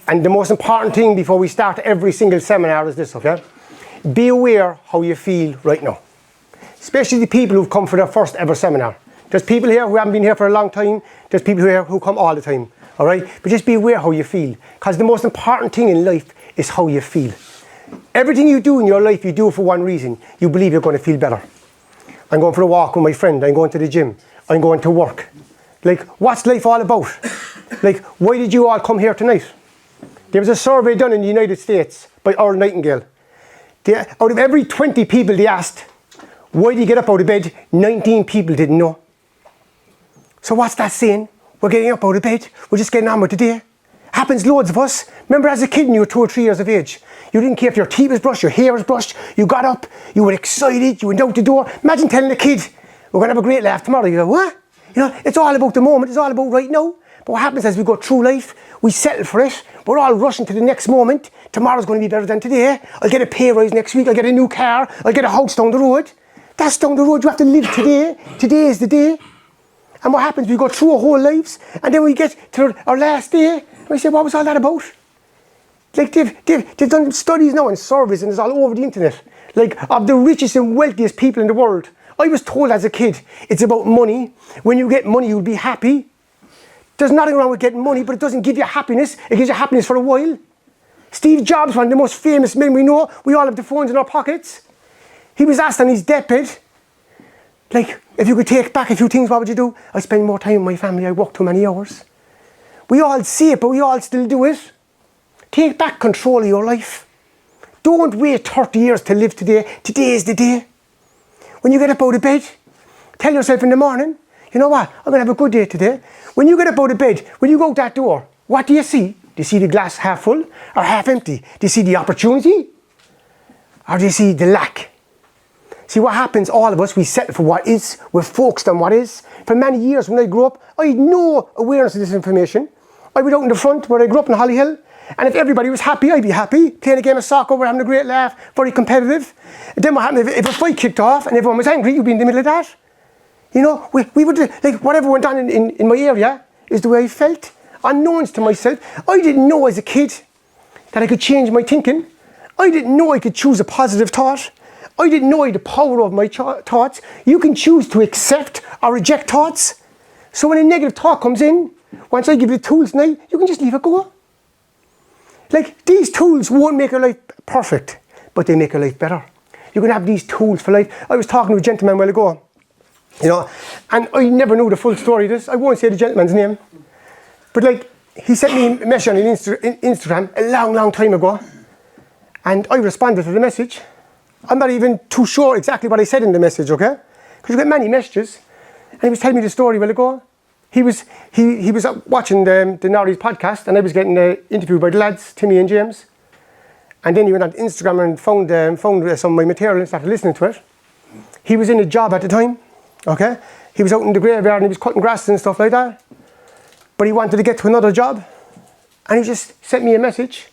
And the most important thing before we start every single seminar is this, okay? Be aware how you feel right now. Especially the people who've come for their first ever seminar. There's people here who haven't been here for a long time. There's people here who come all the time, all right? But just be aware how you feel. Because the most important thing in life is how you feel. Everything you do in your life, you do it for one reason. You believe you're going to feel better. I'm going for a walk with my friend. I'm going to the gym. I'm going to work. Like, what's life all about? Like, why did you all come here tonight? There was a survey done in the United States by Earl Nightingale. Out of every 20 people they asked, why do you get up out of bed? 19 people didn't know. So what's that saying? We're getting up out of bed. We're just getting on with the day. Happens loads of us. Remember as a kid when you were 2 or 3 years of age, you didn't care if your teeth was brushed, your hair was brushed, you got up, you were excited, you went out the door. Imagine telling a kid, we're going to have a great laugh tomorrow. You go, what? You know, it's all about the moment, it's all about right now. But what happens as we go through life, we settle for it. We're all rushing to the next moment. Tomorrow's going to be better than today. I'll get a pay rise next week, I'll get a new car, I'll get a house down the road. That's down the road, you have to live today. Today is the day. And what happens, we go through our whole lives, and then we get to our last day, and we say, what was all that about? Like they've done studies now on surveys, and it's all over the internet, like of the richest and wealthiest people in the world. I was told as a kid, it's about money. When you get money, you'll be happy. There's nothing wrong with getting money, but it doesn't give you happiness. It gives you happiness for a while. Steve Jobs, one of the most famous men we know, we all have the phones in our pockets. He was asked on his deathbed, like, if you could take back a few things, what would you do? I spend more time with my family, I work too many hours. We all see it, but we all still do it. Take back control of your life. Don't wait 30 years to live today. Today is the day. When you get up out of bed, tell yourself in the morning, you know what, I'm going to have a good day today. When you get up out of bed, when you go out that door, what do you see? Do you see the glass half full or half empty? Do you see the opportunity? Or do you see the lack? See what happens, all of us, we settle for what is, we're focused on what is. For many years when I grew up, I had no awareness of this information. I was out in the front where I grew up in Hollyhill, and if everybody was happy, I'd be happy. Playing a game of soccer, we're having a great laugh, very competitive. And then what happened, if a fight kicked off and everyone was angry, you'd be in the middle of that. You know, we would, like whatever went on in my area is the way I felt. Unknowns to myself. I didn't know as a kid that I could change my thinking. I didn't know I could choose a positive thought. I didn't know I had the power of my thoughts. You can choose to accept or reject thoughts. So when a negative thought comes in, once I give you the tools now, you can just leave it go. Like, these tools won't make your life perfect, but they make your life better. You can have these tools for life. I was talking to a gentleman a while ago, you know, and I never knew the full story of this. I won't say the gentleman's name. But like, he sent me a message on Instagram a long, long time ago. And I responded to the message. I'm not even too sure exactly what I said in the message, okay? Because you get many messages. And he was telling me the story a while ago. He was watching the Norries podcast, and I was getting interviewed by the lads, Timmy and James. And then he went on Instagram and found some of my material and started listening to it. He was in a job at the time, okay? He was out in the graveyard and he was cutting grass and stuff like that. But he wanted to get to another job. And he just sent me a message,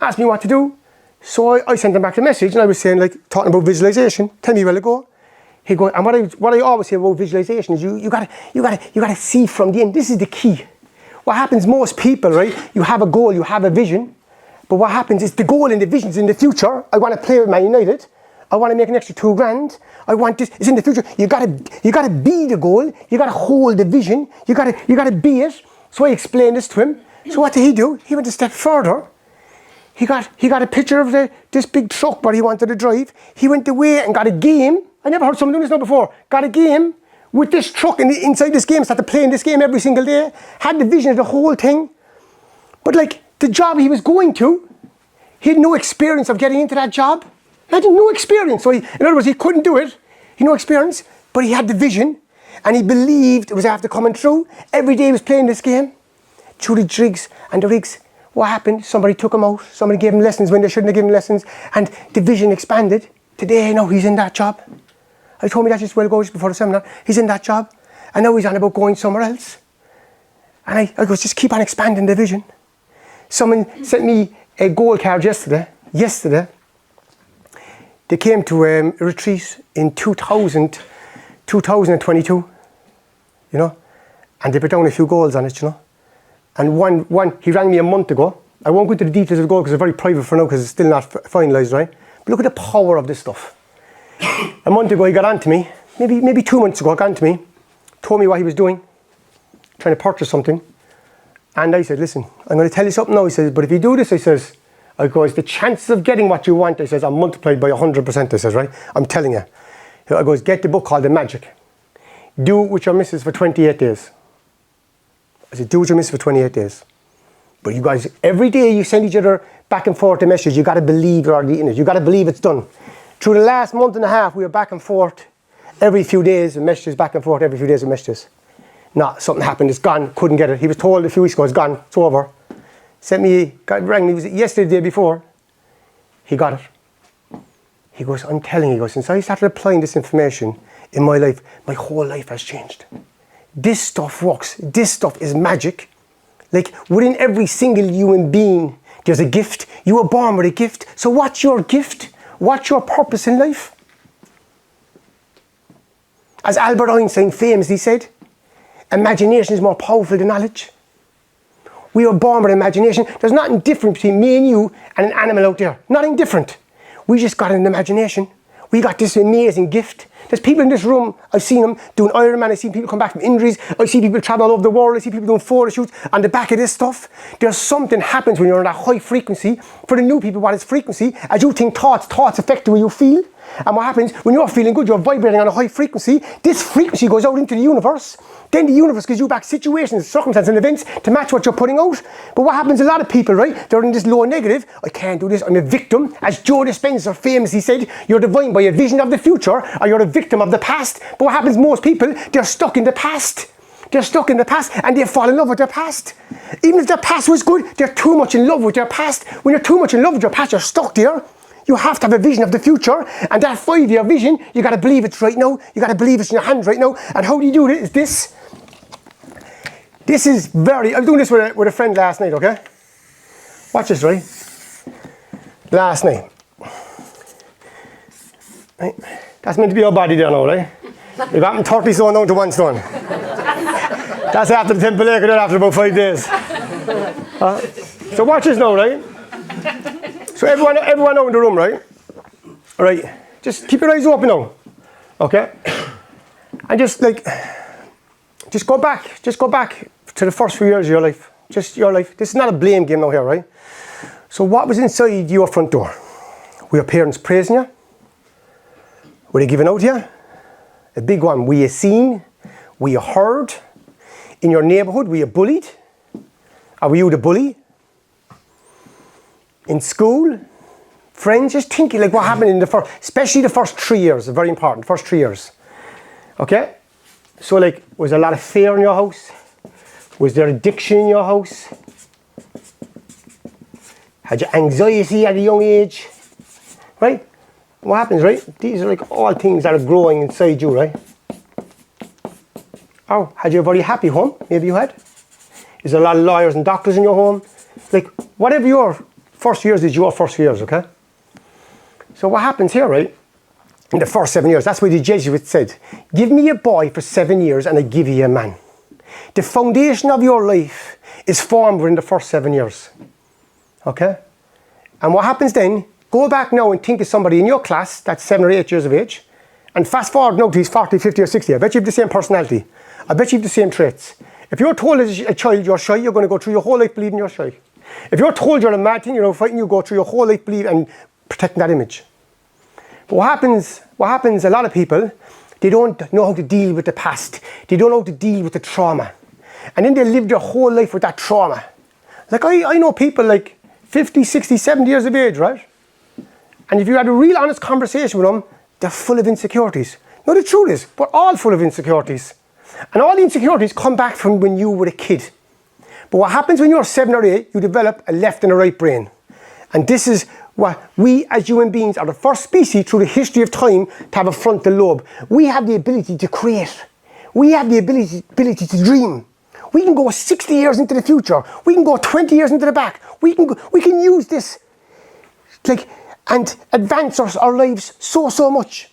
asked me what to do. So I sent him back a message, and I was saying, like, talking about visualization. Tell me a while ago. He go, and what I always say about visualization is you gotta see from the end. This is the key. What happens, most people, right? You have a goal, you have a vision, but what happens is the goal and the vision is in the future. I want to play with Man United. I want to make an extra $2,000. I want this. It's in the future. You gotta be the goal. You gotta hold the vision. You gotta be it. So I explained this to him. So what did he do? He went a step further. He got a picture of this big truck where he wanted to drive. He went away and got a game. I never heard someone doing this now before. Got a game with this truck inside this game. Started playing this game every single day. Had the vision of the whole thing. But like, the job he was going to, he had no experience of getting into that job. Imagine, no experience. So in other words, he couldn't do it. He had no experience, but he had the vision. And he believed it was after coming through. Every day he was playing this game. Through the jigs and the rigs. What happened? Somebody took him out. Somebody gave him lessons when they shouldn't have given him lessons. And the vision expanded. Today, now he's in that job. I told me that just a while ago, just before the seminar. He's in that job. And now he's on about going somewhere else. And I go, just keep on expanding the vision. Someone sent me a gold card yesterday. They came to a retreat in 2022, you know. And they put down a few goals on it, you know. And one, he rang me a month ago, I won't go into the details of the goal because it's very private for now because it's still not finalised, right? But look at the power of this stuff. A month ago he got on to me, maybe 2 months ago, got on to me, told me what he was doing, trying to purchase something. And I said, listen, I'm going to tell you something now. He says, but if you do this, I goes, the chances of getting what you want, I says, are multiplied by 100%, I says, right? I'm telling you. I goes, get the book called The Magic. Do it with your missus for 28 days. I said, do it with your missus for 28 days. But you guys, every day you send each other back and forth a message, you got to believe you're already in it. You got to believe it's done. Through the last month and a half, we were back and forth every few days with messages, back and forth every few days with messages. No, something happened, it's gone, couldn't get it. He was told a few weeks ago, it's gone, it's over. Rang me, yesterday, the day before, he got it. He goes, I'm telling you, he goes, since I started applying this information in my life, my whole life has changed. This stuff works, this stuff is magic. Like within every single human being, there's a gift. You were born with a gift. So what's your gift? What's your purpose in life? As Albert Einstein famously said, imagination is more powerful than knowledge. We were born with imagination. There's nothing different between me and you and an animal out there. Nothing different. We just got an imagination. We got this amazing gift. There's people in this room, I've seen them doing Ironman, I've seen people come back from injuries, I see people travel all over the world, I see people doing photo shoots on the back of this stuff. There's something happens when you're on that high frequency. For the new people, what is frequency? As you think thoughts affect the way you feel. And what happens when you're feeling good, you're vibrating on a high frequency, this frequency goes out into the universe. Then the universe gives you back situations, circumstances and events to match what you're putting out. But what happens, a lot of people, right, they're in this low negative, I can't do this, I'm a victim. As Joe Dispenza famously said, you're defined by a vision of the future or you're a victim of the past. But what happens, most people, they're stuck in the past. They're stuck in the past and they fall in love with their past. Even if their past was good, they're too much in love with their past. When you're too much in love with your past, you're stuck there. You have to have a vision of the future, and that 5-year vision, you got to believe it's right now. You got to believe it's in your hands right now. And how do you do it? Is this? This is I was doing this with a friend last night, okay? Watch this, right? Last night. Right? That's meant to be your body there now, right? We've gotten 30 stone down to 1 stone. That's after the Temple Lake, after about 5 days. So watch this now, right? So everyone out in the room, right? All right, just keep your eyes open now, okay? And just go back to the first few years of your life. Just your life. This is not a blame game now here, right? So what was inside your front door? Were your parents praising you? Were they giving out to you? A big one. Were you seen? Were you heard? In your neighborhood, were you bullied? Or were you the bully? In school, friends, just thinking like what happened in especially the first 3 years, are very important, first 3 years. Okay? So like, was there a lot of fear in your house? Was there addiction in your house? Had you anxiety at a young age? Right? What happens, right? These are like all things that are growing inside you, right? Or had you a very happy home? Maybe you had. Is there a lot of lawyers and doctors in your home? Like, whatever your first years is your first years, okay? So what happens here, right? In the first 7 years, that's why the Jesuits said, give me a boy for 7 years and I give you a man. The foundation of your life is formed within the first 7 years, okay? And what happens then, go back now and think of somebody in your class that's 7 or 8 years of age, and fast forward now to he's 40, 50 or 60. I bet you have the same personality. I bet you have the same traits. If you're told as a child you're shy, you're going to go through your whole life believing you're shy. If you're told you're a mad thing, fighting, you go through your whole life believing and protecting that image. But what happens, a lot of people, they don't know how to deal with the past. They don't know how to deal with the trauma. And then they live their whole life with that trauma. Like I know people like 50, 60, 70 years of age, right? And if you had a real honest conversation with them, they're full of insecurities. No, the truth is, we're all full of insecurities. And all the insecurities come back from when you were a kid. But what happens when you're 7 or 8, you develop a left and a right brain. And this is what we as human beings are the first species through the history of time to have a frontal lobe. We have the ability to create. We have the ability to dream. We can go 60 years into the future. We can go 20 years into the back. We can use this and advance our lives so much.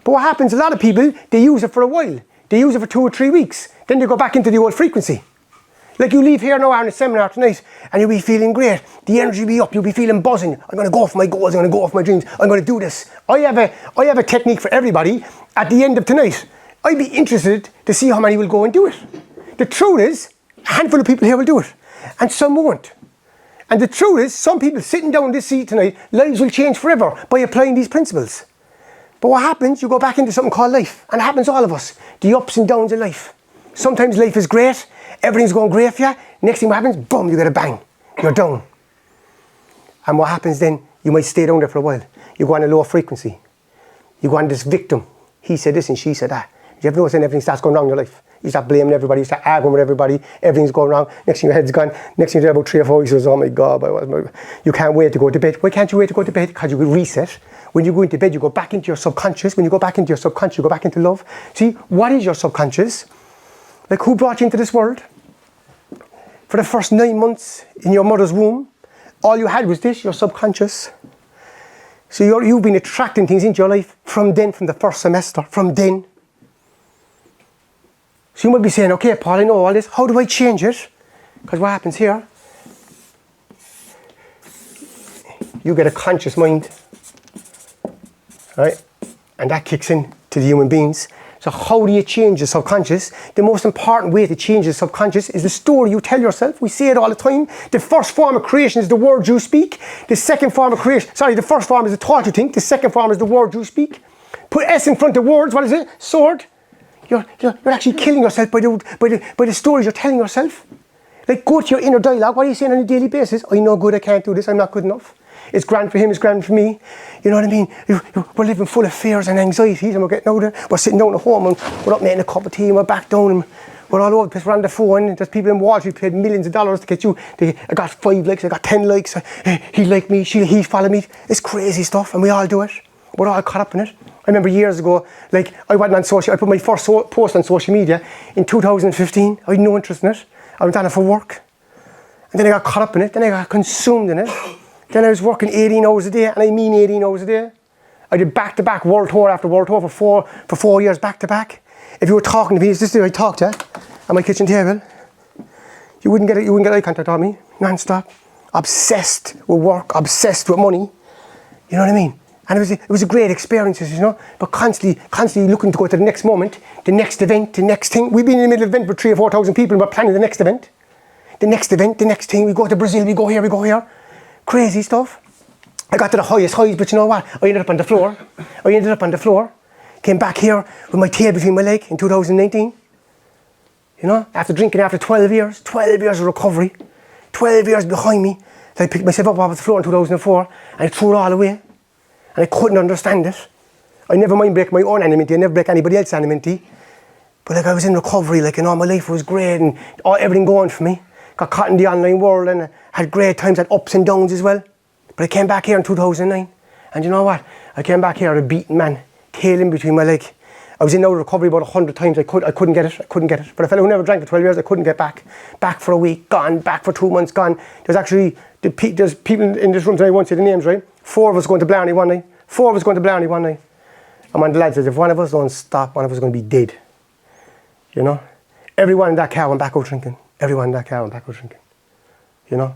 But what happens, a lot of people, they use it for a while. They use it for 2 or 3 weeks. Then they go back into the old frequency. Like you leave here now on a seminar tonight and you'll be feeling great. The energy will be up, you'll be feeling buzzing. I'm going to go for my goals, I'm going to go for my dreams, I'm going to do this. I have a technique for everybody at the end of tonight. I'd be interested to see how many will go and do it. The truth is, a handful of people here will do it and some won't. And the truth is, some people sitting down in this seat tonight, lives will change forever by applying these principles. But what happens, you go back into something called life, and it happens to all of us. The ups and downs of life. Sometimes life is great, everything's going great for you. Next thing what happens, boom, you get a bang. You're down. And what happens then, you might stay down there for a while. You go on a low frequency. You go on this victim. He said this and she said that. Do you ever notice when everything starts going wrong in your life? You start blaming everybody, you start arguing with everybody, everything's going wrong. Next thing your head's gone. Next thing you do about 3 or 4 weeks, oh my God, you can't wait to go to bed. Why can't you wait to go to bed? Because you will reset. When you go into bed, you go back into your subconscious. When you go back into your subconscious, you go back into love. See, what is your subconscious? Like, who brought you into this world? For the first 9 months in your mother's womb, all you had was this, your subconscious. So you've been attracting things into your life from then, from the first semester, from then. So you might be saying, okay, Paul, I know all this. How do I change it? Because what happens here, you get a conscious mind, right? And that kicks in to the human beings. So how do you change the subconscious? The most important way to change the subconscious is the story you tell yourself. We say it all the time. The first form of creation is the word you speak. The second form of creation, the first form is the thought you think. The second form is the word you speak. Put S in front of words, what is it? Sword. You're actually killing yourself by the stories you're telling yourself. Like, go to your inner dialogue. What are you saying on a daily basis? I'm no good, I can't do this, I'm not good enough. It's grand for him, it's grand for me. You know what I mean? We're living full of fears and anxieties, and we're getting out of it. We're sitting down at home and we're up making a cup of tea and we're back down and we're all over the place, we're on the phone. There's people in Wall Street paid millions of dollars to get you. I got 5 likes, I got 10 likes, he liked me, he followed me. It's crazy stuff and we all do it. We're all caught up in it. I remember years ago, like, I wasn't on social, I put my first post on social media in 2015. I had no interest in it. I went on it for work. And then I got caught up in it, then I got consumed in it. Then I was working 18 hours a day, and I mean 18 hours a day. I did back-to-back world tour after world tour for 4 years back-to-back. If you were talking to me, this is the way I talked to at my kitchen table. You wouldn't get eye contact on me, non-stop. Obsessed with work, obsessed with money. You know what I mean? And it was a great experience, you know, but constantly looking to go to the next moment, the next event, the next thing. We've been in the middle of an event with 3,000 or 4,000 people and we're planning the next event. The next event, the next thing. We go to Brazil, we go here. Crazy stuff. I got to the highest highs, but you know what? I ended up on the floor. Came back here with my tail between my legs in 2019. You know, after drinking after 12 years of recovery, 12 years behind me. So I picked myself up off the floor in 2004 and I threw it all away. And I couldn't understand it. I never mind break my own anonymity, I never break anybody else's anonymity. But like, I was in recovery, like, and all my life was great and everything going for me. Got caught in the online world and had great times, had ups and downs as well. But I came back here in 2009. And you know what? I came back here a beaten man, tail in between my leg. I was in out of recovery about 100 times. I couldn't get it. But a fellow who never drank for 12 years, I couldn't get back. Back for a week, gone. Back for 2 months, gone. There's people in this room tonight, I won't say the names, right? 4 of us going to Blarney one night. And one of the lads says, if one of us don't stop, one of us is going to be dead. You know? Everyone in that car went back out drinking. You know?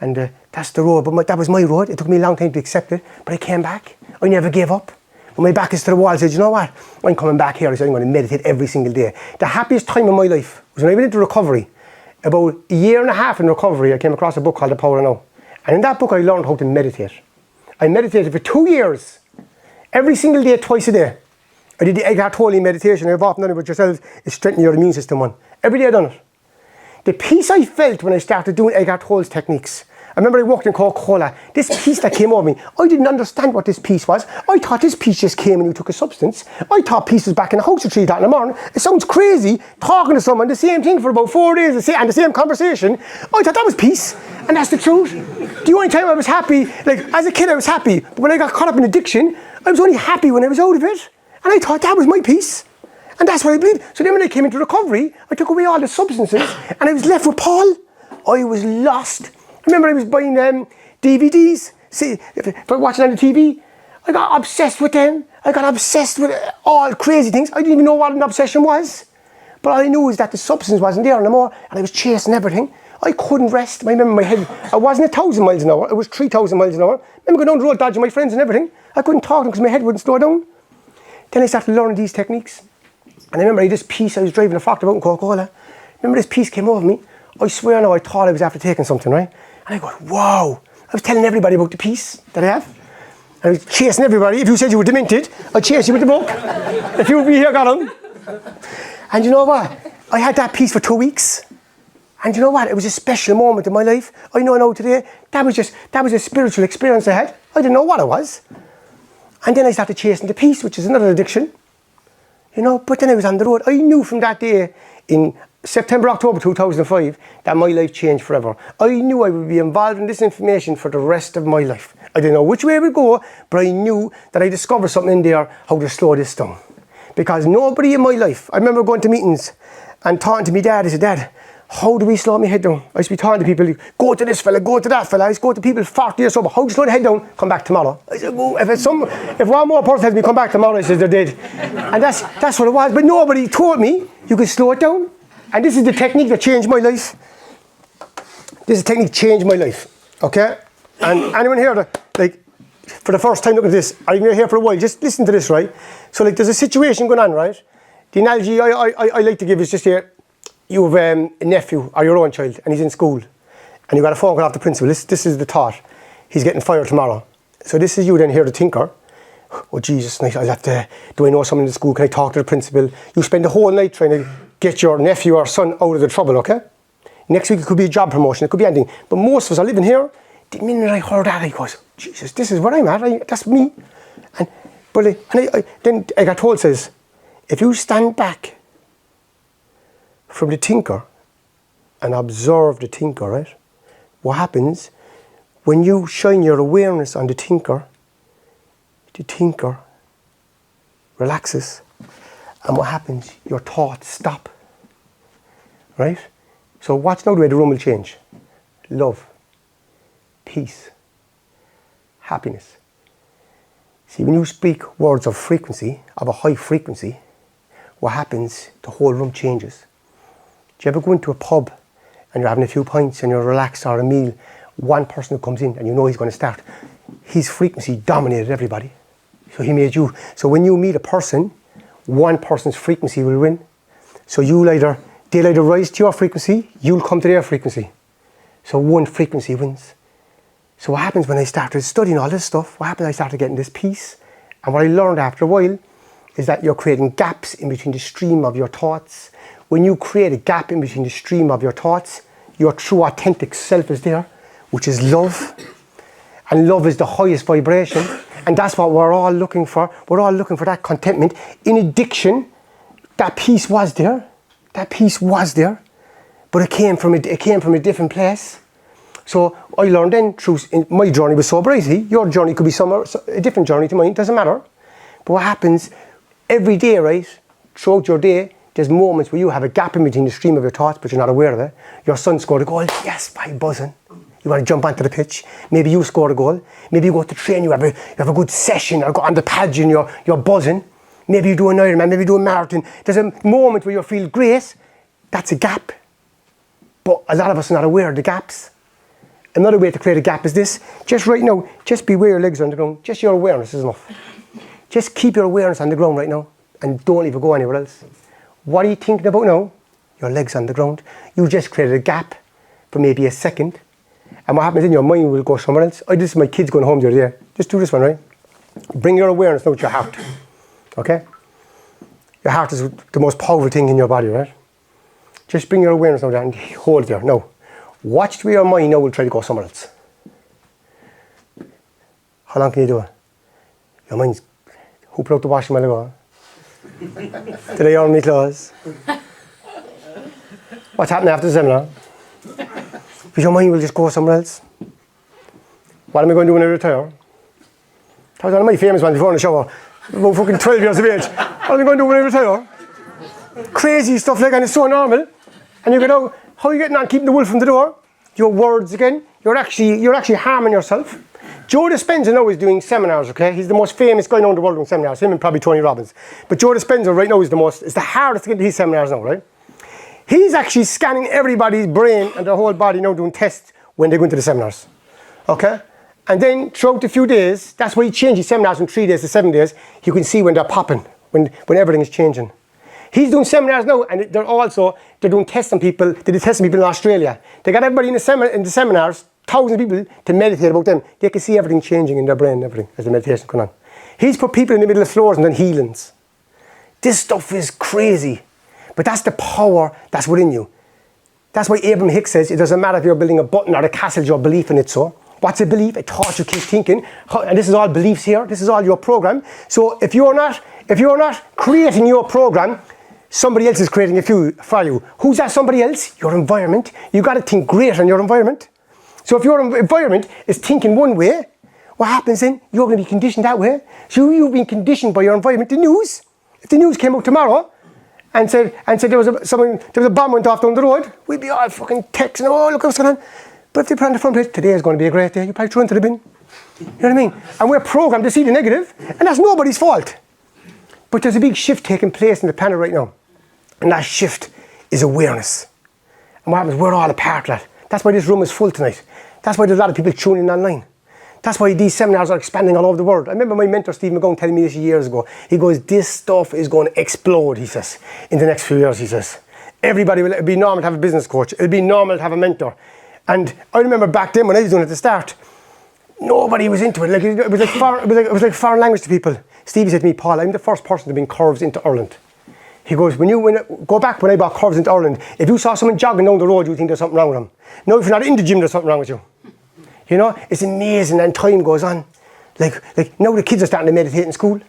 And that's the road. But that was my road. It took me a long time to accept it. But I came back. I never gave up. When my back is to the wall, I said, you know what? I'm coming back here. I said, I'm going to meditate every single day. The happiest time of my life was when I went into recovery. About a year and a half in recovery, I came across a book called The Power of Now. And in that book, I learned how to meditate. I meditated for 2 years. Every single day, twice a day. I did the Eckhart Tolle meditation. I've often done it with yourselves. It's strengthening your immune system one. Every day I've done it. The peace I felt when I started doing Eckhart Tolle's techniques. I remember I walked in Coca-Cola. This peace that came over me, I didn't understand what this peace was. I thought this peace just came when you took a substance. I thought peace was back in the house at 3 o'clock in the morning. It sounds crazy talking to someone the same thing for about 4 days and the same conversation. I thought that was peace, and that's the truth. The only time I was happy, like as a kid I was happy, but when I got caught up in addiction, I was only happy when I was out of it. And I thought that was my peace. And that's what I believed. So then when I came into recovery, I took away all the substances and I was left with Paul. I was lost. I remember I was buying DVDs, for watching on the TV. I got obsessed with them. I got obsessed with all crazy things. I didn't even know what an obsession was. But all I knew is that the substance wasn't there anymore, and I was chasing everything. I couldn't rest. I remember my head, I wasn't 1,000 miles an hour, it was 3,000 miles an hour. I remember going down the road dodging my friends and everything. I couldn't talk to them because my head wouldn't slow down. Then I started learning these techniques. And I remember I had this piece, I was driving a Proctor about in Coca-Cola. Remember this piece came over me. I swear now I thought I was after taking something, right? And I go, wow. I was telling everybody about the piece that I have. I was chasing everybody. If you said you were demented, I'd chase you with the book. If you would be here, got on. And you know what? I had that piece for 2 weeks. And you know what? It was a special moment in my life. I know now today, that was a spiritual experience I had. I didn't know what it was. And then I started chasing the peace, which is another addiction. You know, but then I was on the road. I knew from that day in September, October 2005 that my life changed forever. I knew I would be involved in this information for the rest of my life. I didn't know which way it would go, but I knew that I discovered something in there how to slow this down. Because nobody in my life, I remember going to meetings and talking to my dad. I said, Dad, how do we slow my head down? I used to be talking to people, go to this fella, go to that fella. I used to go to people 40 years old, how do you slow the head down? Come back tomorrow. I said, oh, if one more person tells me come back tomorrow, I said, they're dead. And that's what it was. But nobody told me you could slow it down. And this is the technique that changed my life. This is the technique that changed my life. Okay? And anyone here that, like, for the first time looking at this, or you've been here for a while, just listen to this, right? So, like, there's a situation going on, right? The analogy I like to give is just here. You have a nephew or your own child and he's in school and you got a phone call off the principal. This is the thought. He's getting fired tomorrow. So this is you then here, the thinker. Oh Jesus, I'll have to, do I know someone in the school? Can I talk to the principal? You spend the whole night trying to get your nephew or son out of the trouble, okay? Next week it could be a job promotion, it could be anything. But most of us are living here. The minute I heard that, I goes, Jesus, this is where I'm at. That's me. Then I got told, says, if you stand back from the thinker and observe the thinker, right? What happens when you shine your awareness on the thinker relaxes, and what happens? Your thoughts stop, right? So watch now the way the room will change. Love, peace, happiness. See, when you speak words of frequency, of a high frequency, what happens? The whole room changes. Do you ever go into a pub and you're having a few pints and you're relaxed, or a meal, one person who comes in and you know he's going to start, his frequency dominated everybody. So he made you. So when you meet a person, one person's frequency will win. So they'll either rise to your frequency, you'll come to their frequency. So one frequency wins. So what happens when I started studying all this stuff, what happened? I started getting this peace. And what I learned after a while is that you're creating gaps in between the stream of your thoughts. When you create a gap in between the stream of your thoughts, your true authentic self is there, which is love. And love is the highest vibration. And that's what we're all looking for. We're all looking for that contentment. In addiction, that peace was there. That peace was there. But it came from a different place. So I learned then, my journey was sobriety. Your journey could be a different journey to mine, doesn't matter. But what happens every day, right, throughout your day, there's moments where you have a gap in between the stream of your thoughts, but you're not aware of it. Your son scored a goal, yes, by buzzing. You want to jump onto the pitch. Maybe you scored a goal. Maybe you go to train, you have a good session, or go on the pads and you're buzzing. Maybe you do an Ironman, maybe you do a marathon. There's a moment where you feel great. That's a gap. But a lot of us are not aware of the gaps. Another way to create a gap is this. Just right now, just be where your legs are on the ground. Just your awareness is enough. Just keep your awareness on the ground right now and don't even go anywhere else. What are you thinking about now? Your legs on the ground. You just created a gap for maybe a second. And what happens in your mind will go somewhere else. I did this with my kids going home the other day. Just do this one, right? Bring your awareness now to your heart. Okay? Your heart is the most powerful thing in your body, right? Just bring your awareness now there and hold it there. Now, watch where your mind now will try to go somewhere else. How long can you do it? Your mind's who put out the washing while ago? Did I own my clothes? What's happening after the seminar? Because your mind will just go somewhere else. What am I going to do when I retire? That was one of my famous ones before in the shower. About fucking 12 years of age. What am I going to do when I retire? Crazy stuff like that, and it's so normal. And you go, how are you getting on keeping the wolf from the door? Your words again. You're actually harming yourself. Joe Dispenza now is doing seminars, okay? He's the most famous guy in the world doing seminars, him and probably Tony Robbins. But Joe Dispenza right now is the hardest to get to his seminars now, right? He's actually scanning everybody's brain and their whole body now, doing tests when they go into the seminars. Okay? And then throughout the few days, that's why he changed his seminars from 3 days to 7 days. You can see when they're popping, when everything is changing. He's doing seminars now, and they're doing tests on people. They did tests on people in Australia. They got everybody in the seminars, thousands of people, to meditate about them. They can see everything changing in their brain and everything as the meditation going on. He's put people in the middle of floors and done healings. This stuff is crazy. But that's the power that's within you. That's why Abraham Hicks says it doesn't matter if you're building a button or a castle, your belief in it. So what's a belief? It taught you keep thinking. And this is all beliefs here. This is all your program. So if you're not creating your program, somebody else is creating it for you. Who's that somebody else? Your environment. You got to think greater in your environment. So if your environment is thinking one way, what happens then? You're going to be conditioned that way. So you've been conditioned by your environment. The news. If the news came out tomorrow and said there was a bomb went off down the road, we'd be all fucking texting, oh, look what's going on. But if they put on the front page, today is going to be a great day, you probably throw into the bin. You know what I mean? And we're programmed to see the negative, and that's nobody's fault. But there's a big shift taking place in the planet right now. And that shift is awareness. And what happens? We're all a part of that. That's why this room is full tonight. That's why there's a lot of people tuning in online. That's why these seminars are expanding all over the world. I remember my mentor, Steve McGowan, telling me this years ago. He goes, this stuff is going to explode, he says, in the next few years, he says. It'll be normal to have a business coach. It'll be normal to have a mentor. And I remember back then when I was doing it at the start, nobody was into it. Like, it was like foreign language to people. Stevie said to me, Paul, I'm the first person to bring curves into Ireland. He goes, go back when I brought curves into Ireland, if you saw someone jogging down the road, you think there's something wrong with them. Now, if you're not in the gym, there's something wrong with you. You know, it's amazing, and time goes on. Like now the kids are starting to meditate in school.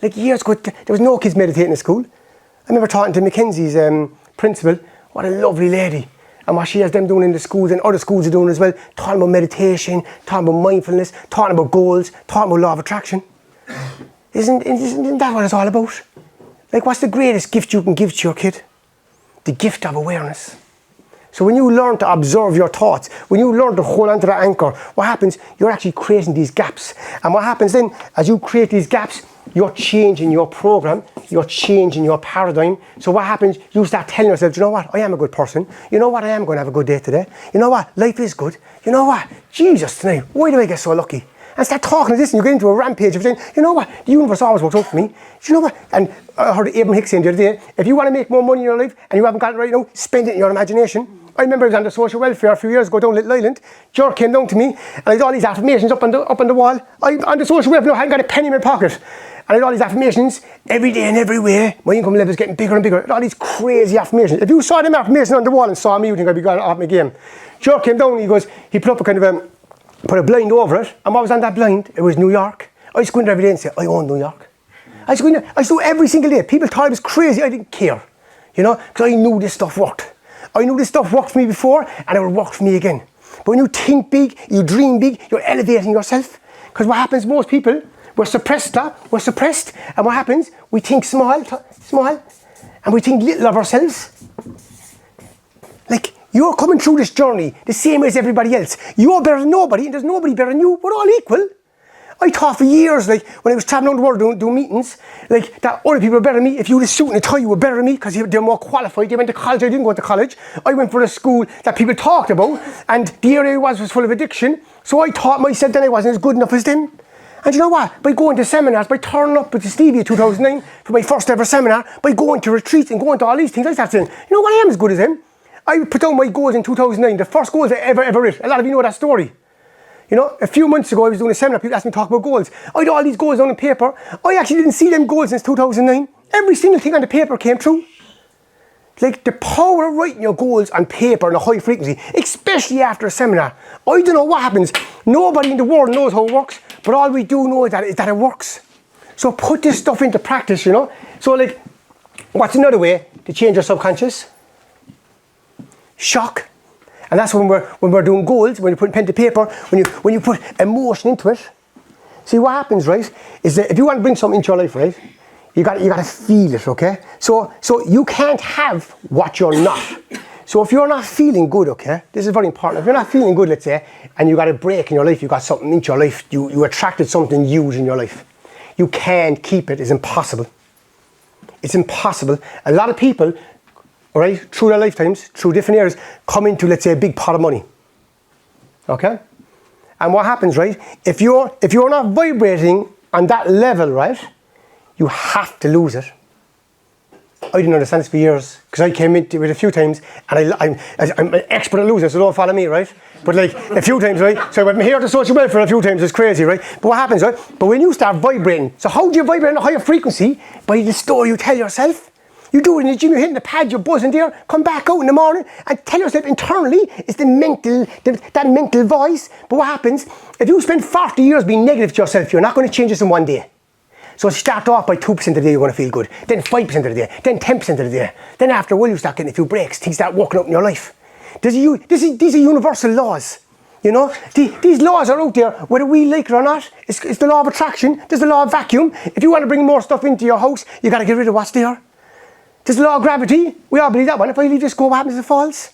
Like years ago, there was no kids meditating in school. I remember talking to Mackenzie's principal. What a lovely lady. And what she has them doing in the schools, and other schools are doing as well, talking about meditation, talking about mindfulness, talking about goals, talking about law of attraction. Isn't that what it's all about? Like, what's the greatest gift you can give to your kid? The gift of awareness. So when you learn to observe your thoughts, when you learn to hold onto that anchor, what happens? You're actually creating these gaps. And what happens then, as you create these gaps, you're changing your program, you're changing your paradigm. So what happens? You start telling yourself, you know what? I am a good person. You know what? I am going to have a good day today. You know what? Life is good. You know what? Jesus, tonight, why do I get so lucky? And start talking to this, and you get into a rampage of saying, you know what? The universe always works out for me. Do you know what? And I heard Abraham Hicks saying the other day, if you want to make more money in your life and you haven't got it right now, spend it in your imagination. I remember I was on the social welfare a few years ago down Little Island. Ger came down to me, and I had all these affirmations up on the wall. On the social welfare, I hadn't got a penny in my pocket. And I had all these affirmations, every day and every way, my income level is getting bigger and bigger. I had all these crazy affirmations. If you saw them affirmations on the wall and saw me, you'd think I'd be going off my game. Ger came down, he put up a kind of put a blind over it, and what was on that blind? It was New York. I used to go in there every day and say, I own New York. I used to go in there, I used to do it every single day. People thought I was crazy, I didn't care. You know, because I knew this stuff worked. I knew this stuff worked for me before, and it would work for me again. But when you think big, you dream big, you're elevating yourself. Because what happens, most people, we're suppressed, and what happens? We think small, and we think little of ourselves. Like, you're coming through this journey the same way as everybody else. You're better than nobody, and there's nobody better than you. We're all equal. I thought for years, like, when I was traveling around the world doing meetings, like, that other people were better than me. If you had a suit and a tie, you were better than me because they're more qualified. They went to college, I didn't go to college. I went for a school that people talked about, and the area I was full of addiction. So I taught myself that I wasn't as good enough as them. And you know what? By going to seminars, by turning up with Stevie in 2009 for my first ever seminar, by going to retreats and going to all these things, I started saying, you know what, I am as good as him. I put down my goals in 2009, the first goals I ever wrote. A lot of you know that story. You know, a few months ago I was doing a seminar, people asked me to talk about goals. I had all these goals down on paper. I actually didn't see them goals since 2009. Every single thing on the paper came true. Like, the power of writing your goals on paper on a high frequency, especially after a seminar. I don't know what happens. Nobody in the world knows how it works, but all we do know is that it works. So put this stuff into practice, you know. So, like, what's another way to change your subconscious? Shock. And that's when we're doing goals, when you put pen to paper, when you put emotion into it. See, what happens, right, is that if you want to bring something into your life, right, you got to feel it, okay? So you can't have what you're not. So if you're not feeling good, okay, this is very important. If you're not feeling good, let's say, and you got a break in your life, you got something into your life, you attracted something huge in your life, you can't keep it. It's impossible. It's impossible. A lot of people, right, through their lifetimes, through different areas, come into, let's say, a big pot of money. Okay? And what happens, right, if you're not vibrating on that level, right, you have to lose it. I didn't understand this for years, because I came into it a few times, and I'm an expert at losing, so don't follow me, right? But like, a few times, right? So I'm here to social welfare a few times, it's crazy, right? But what happens, right? But when you start vibrating, so how do you vibrate on a higher frequency? By the story you tell yourself. You do it in the gym, you're hitting the pad, you're buzzing there, come back out in the morning and tell yourself internally, it's that mental voice. But what happens, if you spend 40 years being negative to yourself, you're not going to change this in one day. So start off by 2% of the day you're going to feel good, then 5% of the day, then 10% of the day. Then after a while you start getting a few breaks, things start working out in your life. These are universal laws. You know, these laws are out there, whether we like it or not. It's the law of attraction, there's the law of vacuum. If you want to bring more stuff into your house, you got to get rid of what's there. There's the law of gravity, we all believe that one. If I leave this go, what happens if it falls?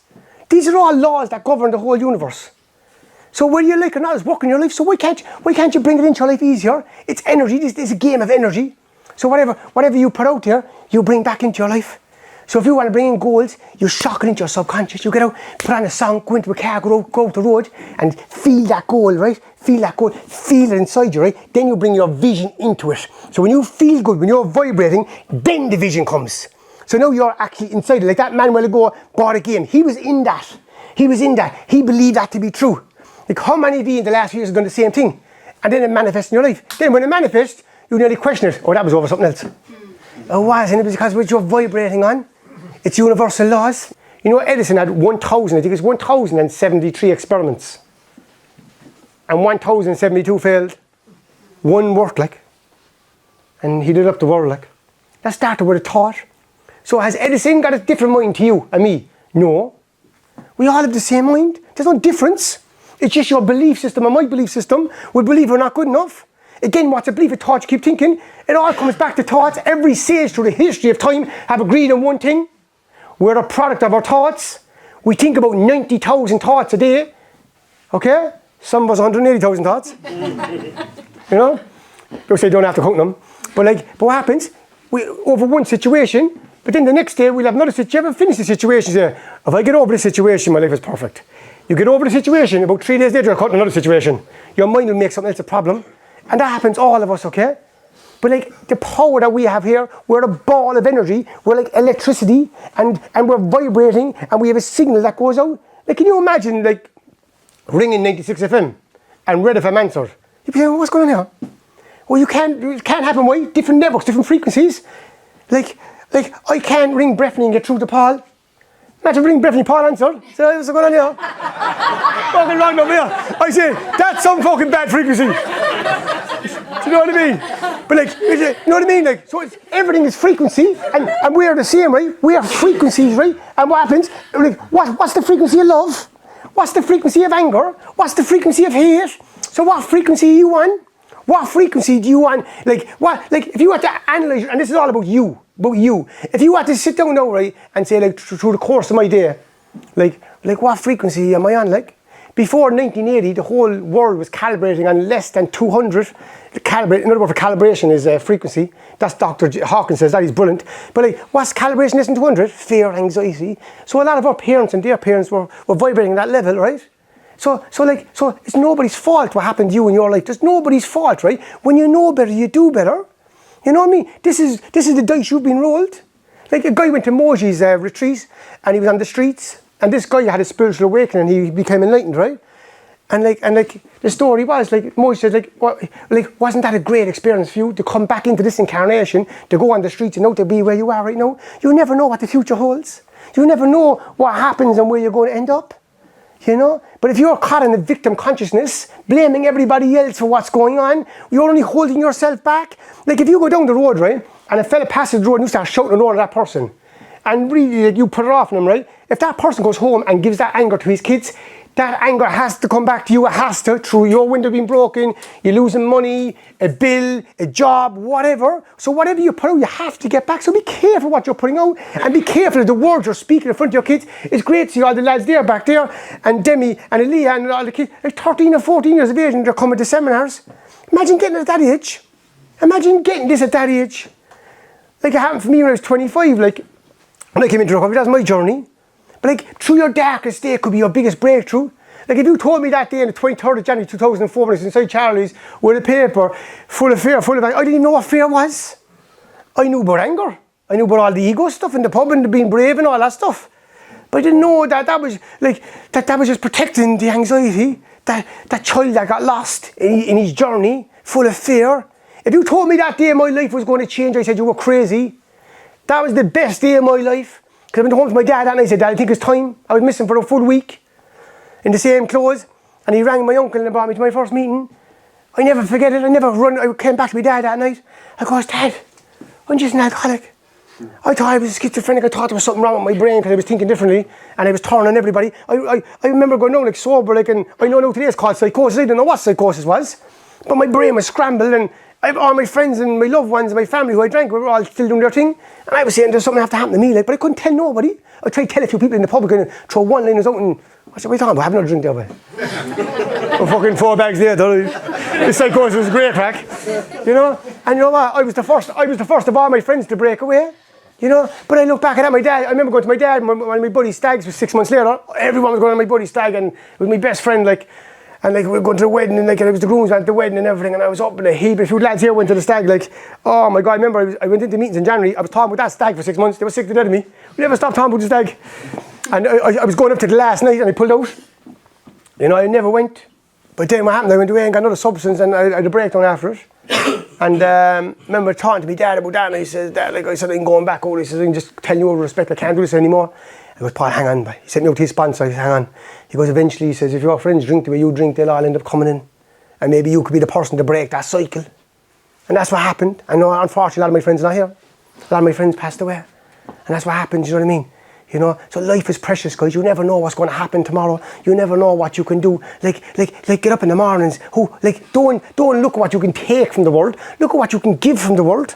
These are all laws that govern the whole universe. So whether you like it or not, it's working your life. So why can't you bring it into your life easier? It's energy, this is a game of energy. So whatever you put out there, you bring back into your life. So if you want to bring in goals, you shock it into your subconscious. You get out, put on a song, go into a car, go out the road and feel that goal, right? Feel that goal, feel it inside you, right? Then you bring your vision into it. So when you feel good, when you're vibrating, then the vision comes. So now you're actually inside it. Like that man a while ago bought a game. He was in that. He believed that to be true. Like how many of you in the last few years have done the same thing? And then it manifests in your life. Then when it manifests, you nearly question it. Oh, that was over something else. It was, and it was because what you're vibrating on. It's universal laws. You know, Edison had 1,000, I think it's 1,073 experiments. And 1,072 failed. One worked, like. And he did up the world, like. That started with a thought. So has Edison got a different mind to you and me? No. We all have the same mind. There's no difference. It's just your belief system and my belief system. We believe we're not good enough. Again, what's a belief? A thought you keep thinking. It all comes back to thoughts. Every sage through the history of time have agreed on one thing. We're a product of our thoughts. We think about 90,000 thoughts a day. Okay? Some of us 180,000 thoughts. You know? People say don't have to count them. But what happens? We over one situation, but then the next day we'll have another situation. You ever finish the situation? Say, if I get over this situation, my life is perfect. You get over the situation, about 3 days later you're caught in another situation. Your mind will make something else a problem. And that happens all of us, okay? But like the power that we have here, we're a ball of energy, we're like electricity, and we're vibrating, and we have a signal that goes out. Like, can you imagine like ringing 96 FM and Red FM answered? You'd be saying, what's going on here? Well, it can't happen, why? Different networks, different frequencies. Like I can't ring Breffney and get through to Paul. Imagine ring Breffney, Paul answered. So what's going on here? Fucking wrong over here. I say, that's some fucking bad frequency. Do you know what I mean? But like, you know what I mean? Like, so everything is frequency, and we are the same, right? We are frequencies, right? And what happens? Like, what's the frequency of love? What's the frequency of anger? What's the frequency of hate? So what frequency are you on? What frequency do you want? Like if you had to analyze, and this is all about you. If you had to sit down now, right, and say like through the course of my day, like what frequency am I on? Like before 1980, the whole world was calibrating on less than 200. Another word for calibration is frequency. That's Dr. Hawkins says that, he's brilliant. But like, what's calibration less than 200? Fear, anxiety. So a lot of our parents and their parents were vibrating at that level, right? So it's nobody's fault what happened to you in your life. There's nobody's fault, right? When you know better, you do better. You know what I mean? This is the dice you've been rolled. Like a guy went to Moji's retreat and he was on the streets, and this guy had a spiritual awakening and he became enlightened, right? And the story was like Moji said wasn't that a great experience for you to come back into this incarnation, to go on the streets and now to be where you are right now? You never know what the future holds. You never know what happens and where you're going to end up. You know? But if you're caught in the victim consciousness, blaming everybody else for what's going on, you're only holding yourself back. Like if you go down the road, right, and a fella passes the road and you start shouting at that person, and really like, you put it off on him, right? If that person goes home and gives that anger to his kids, that anger has to come back to you. It has to, through your window being broken, you're losing money, a bill, a job, whatever. So whatever you put out, you have to get back. So be careful what you're putting out, and be careful of the words you're speaking in front of your kids. It's great to see all the lads there, back there, and Demi and Aaliyah and all the kids, like 13 or 14 years of age, and they're coming to seminars. Imagine getting at that age. Imagine getting this at that age. Like it happened for me when I was 25. Like when I came into recovery, that's my journey. But like, through your darkest day could be your biggest breakthrough. Like, if you told me that day on the 23rd of January 2004 when I was inside Charlie's with a paper full of fear, full of anger, I didn't even know what fear was. I knew about anger. I knew about all the ego stuff in the pub and the being brave and all that stuff. But I didn't know that was like, that was just protecting the anxiety, that child that got lost in his journey, full of fear. If you told me that day my life was going to change, I said you were crazy. That was the best day of my life. Because I went home to my dad and I said, Dad, I think it's time. I was missing for a full week in the same clothes. And he rang my uncle and brought me to my first meeting. I never forget it. I came back to my dad that night. I goes, Dad, I'm just an alcoholic. I thought I was schizophrenic. I thought there was something wrong with my brain because I was thinking differently and I was turning on everybody. I remember going out like sober, like, and I know now today it's called psychosis. I didn't know what psychosis was, but my brain was scrambled and all my friends and my loved ones and my family who I drank were all still doing their thing. And I was saying there's something have to happen to me, like, but I couldn't tell nobody. I tried to tell a few people in the public and throw one-liners out and what are you talking about? Have another drink there, boy. Oh, fucking 4 bags there, though. This psychosis was great crack, you know. And you know what? I was the first of all my friends to break away. You know, but I look back at that, my dad, I remember going to my dad, one of my buddy's stags was 6 months later. Everyone was going on my buddy's stag and with my best friend, like, and like we were going to the wedding and like it was the grooms at the wedding and everything and I was up in a heap. A few lads here went to the stag, like, oh my God, I remember I went into meetings in January, I was talking about that stag for 6 months, they were sick to death of me. We never stopped talking about the stag. And I was going up to the last night and I pulled out. You know, I never went. But then what happened, I went away and got another substance and I had a breakdown after it. And remember talking to my dad about that and he says, Dad, like I said, I'm going back over. He says, I can just tell you over respect, I can't do this anymore. I goes, Paul, hang on. He sent me out to his sponsor, I said, hang on. He goes, eventually, he says, if your friends drink the way you drink, they'll all end up coming in. And maybe you could be the person to break that cycle. And that's what happened. I know, unfortunately, a lot of my friends are not here. A lot of my friends passed away. And that's what happens, you know what I mean? You know, so life is precious, guys. You never know what's going to happen tomorrow. You never know what you can do. Like get up in the mornings. Don't look at what you can take from the world. Look at what you can give from the world.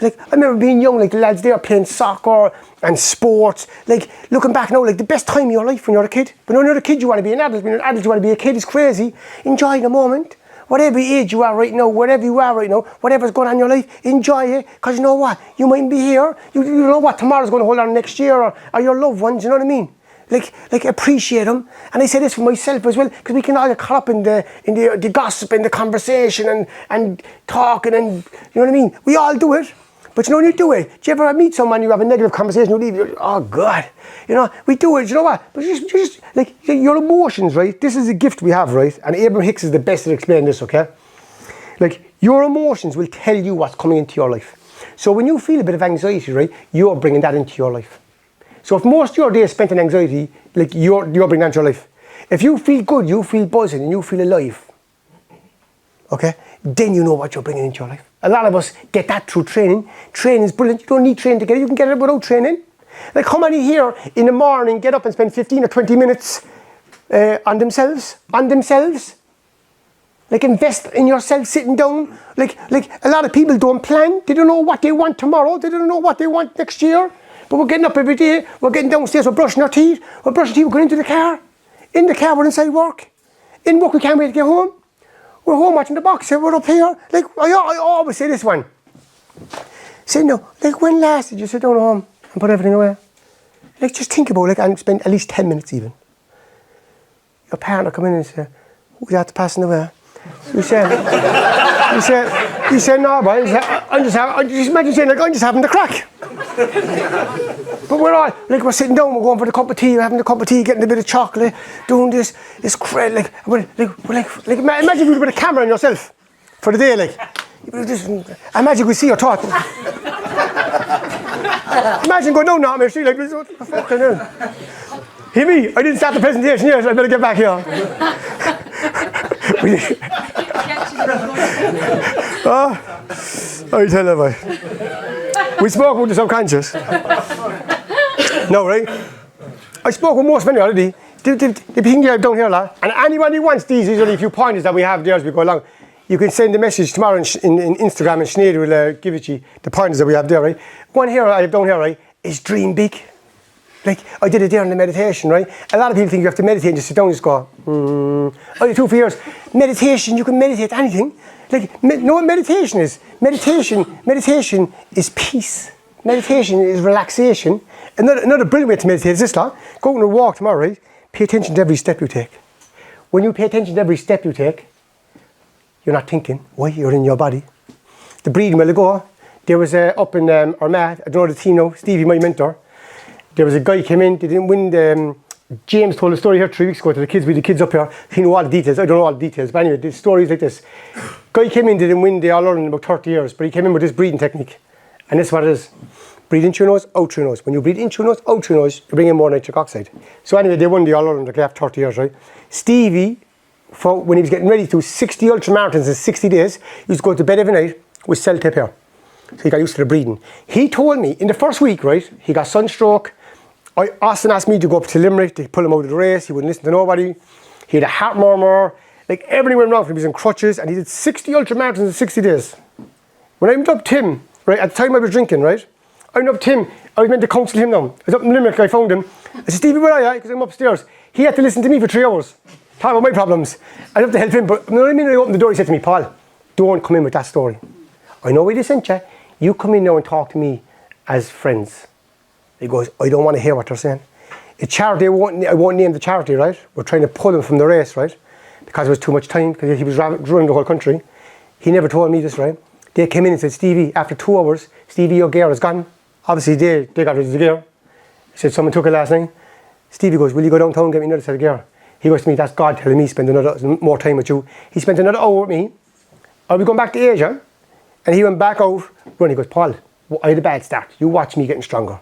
Like, I remember being young, like the lads there playing soccer and sports. Like, looking back now, like the best time of your life when you're a kid. But when you're a kid, you want to be an adult. When you're an adult, you want to be a kid. It's crazy. Enjoy the moment. Whatever age you are right now, wherever you are right now, whatever's going on in your life, enjoy it. Because you know what? You mightn't be here. You know what tomorrow's going to hold on next year or your loved ones, you know what I mean? Like appreciate them. And I say this for myself as well, because we can all get caught up in the gossip and the conversation and talking and, you know what I mean? We all do it. But you know when you do it, do you ever meet someone, you have a negative conversation, you leave, you're, oh God. You know, we do it, you know what? But just like your emotions, right? This is a gift we have, right? And Abraham Hicks is the best at explaining this, okay? Like, your emotions will tell you what's coming into your life. So when you feel a bit of anxiety, right, you're bringing that into your life. So if most of your day is spent in anxiety, like you're bringing that into your life. If you feel good, you feel buzzing and you feel alive, okay? Then you know what you're bringing into your life. A lot of us get that through training. Training is brilliant. You don't need training to get it. You can get it without training. Like how many here in the morning get up and spend 15 or 20 minutes on themselves? Like invest in yourself sitting down. Like a lot of people don't plan. They don't know what they want tomorrow. They don't know what they want next year. But we're getting up every day. We're getting downstairs. We're brushing our teeth. We're going into the car. In the car, we're inside work. In work, we can't wait to get home. We're home watching the box, we're up here. Like, I always say this one. Say, no, like when last did you sit down at home and put everything away? Like, just think about it, and spend at least 10 minutes even. Your partner come in and say, who's that passing away? You said, no, boy, I'm just imagine saying, like, I'm just having the crack. But we're all, like, we're sitting down, we're going for the cup of tea, we're having a cup of tea, getting a bit of chocolate, doing this crazy, like, imagine you with a camera on yourself for the day, like, imagine we see your thought. Imagine going down now, street like, what the fucking hell? Hear me, I didn't start the presentation yet, I better get back here. I tell you, boy. We spoke about the subconscious. No, right? I spoke with most of them already. The thing you have down here, lad, and anybody wants these only a few pointers that we have there as we go along. You can send a message tomorrow in Instagram and Sinead will give it to you, the pointers that we have there, right? One here I have down here, right, is dream big. Like, I did it there in the meditation, right? A lot of people think you have to meditate and just sit down and just go, only 2 years. Meditation, you can meditate anything. Like, know what meditation is? Meditation is peace. Meditation is relaxation. Another brilliant way to meditate is this, go on a walk tomorrow, right? Pay attention to every step you take. When you pay attention to every step you take, you're not thinking. Why? You're in your body. The breathing will go. There was up in Armagh, I don't know the team now, Stevie, my mentor. There was a guy came in, they didn't win the, James told a story here 3 weeks ago to the kids, with the kids up here. He knew all the details, I don't know all the details, but anyway, the story is like this. Guy came in, didn't win the All-Ireland in about 30 years, but he came in with this breathing technique. And this is what it is. Breathe in through your nose, out through your nose. When you breathe in through your nose, out through your nose, you bring in more nitric oxide. So anyway, they won the All-Ireland after 30 years, right? Stevie, when he was getting ready to do 60 ultramarathons in 60 days, he used to go to bed every night with cell-tape hair. So he got used to the breathing. He told me, in the first week, right, he got sunstroke. Austin asked me to go up to Limerick to pull him out of the race. He wouldn't listen to nobody. He had a heart murmur. Like, everything went wrong for him. He was in crutches, and he did 60 ultramarathons in 60 days. When I went up to him, right, at the time I was drinking, right, I went up to him. I was meant to counsel him now. I was up in Limerick, I found him. I said, Stevie, where are you? Because I'm upstairs. He had to listen to me for 3 hours. Talk about my problems. I had to help him, but you know what I mean? When I opened the door, he said to me, Paul, don't come in with that story. I know where they sent you. You come in now and talk to me as friends. He goes, I don't want to hear what they're saying. A charity, I won't name the charity, right? We're trying to pull him from the race, right? Because it was too much time, because he was running the whole country. He never told me this, right? They came in and said, Stevie, after 2 hours, Stevie, your gear is gone. Obviously, they got rid of the gear. He said, someone took it last night. Stevie goes, will you go downtown and get me another set of gear? He goes to me, that's God telling me spend more time with you. He spent another hour with me. I'll be going back to Asia. And he went back out running. He goes, Paul, I had a bad start. You watch me getting stronger.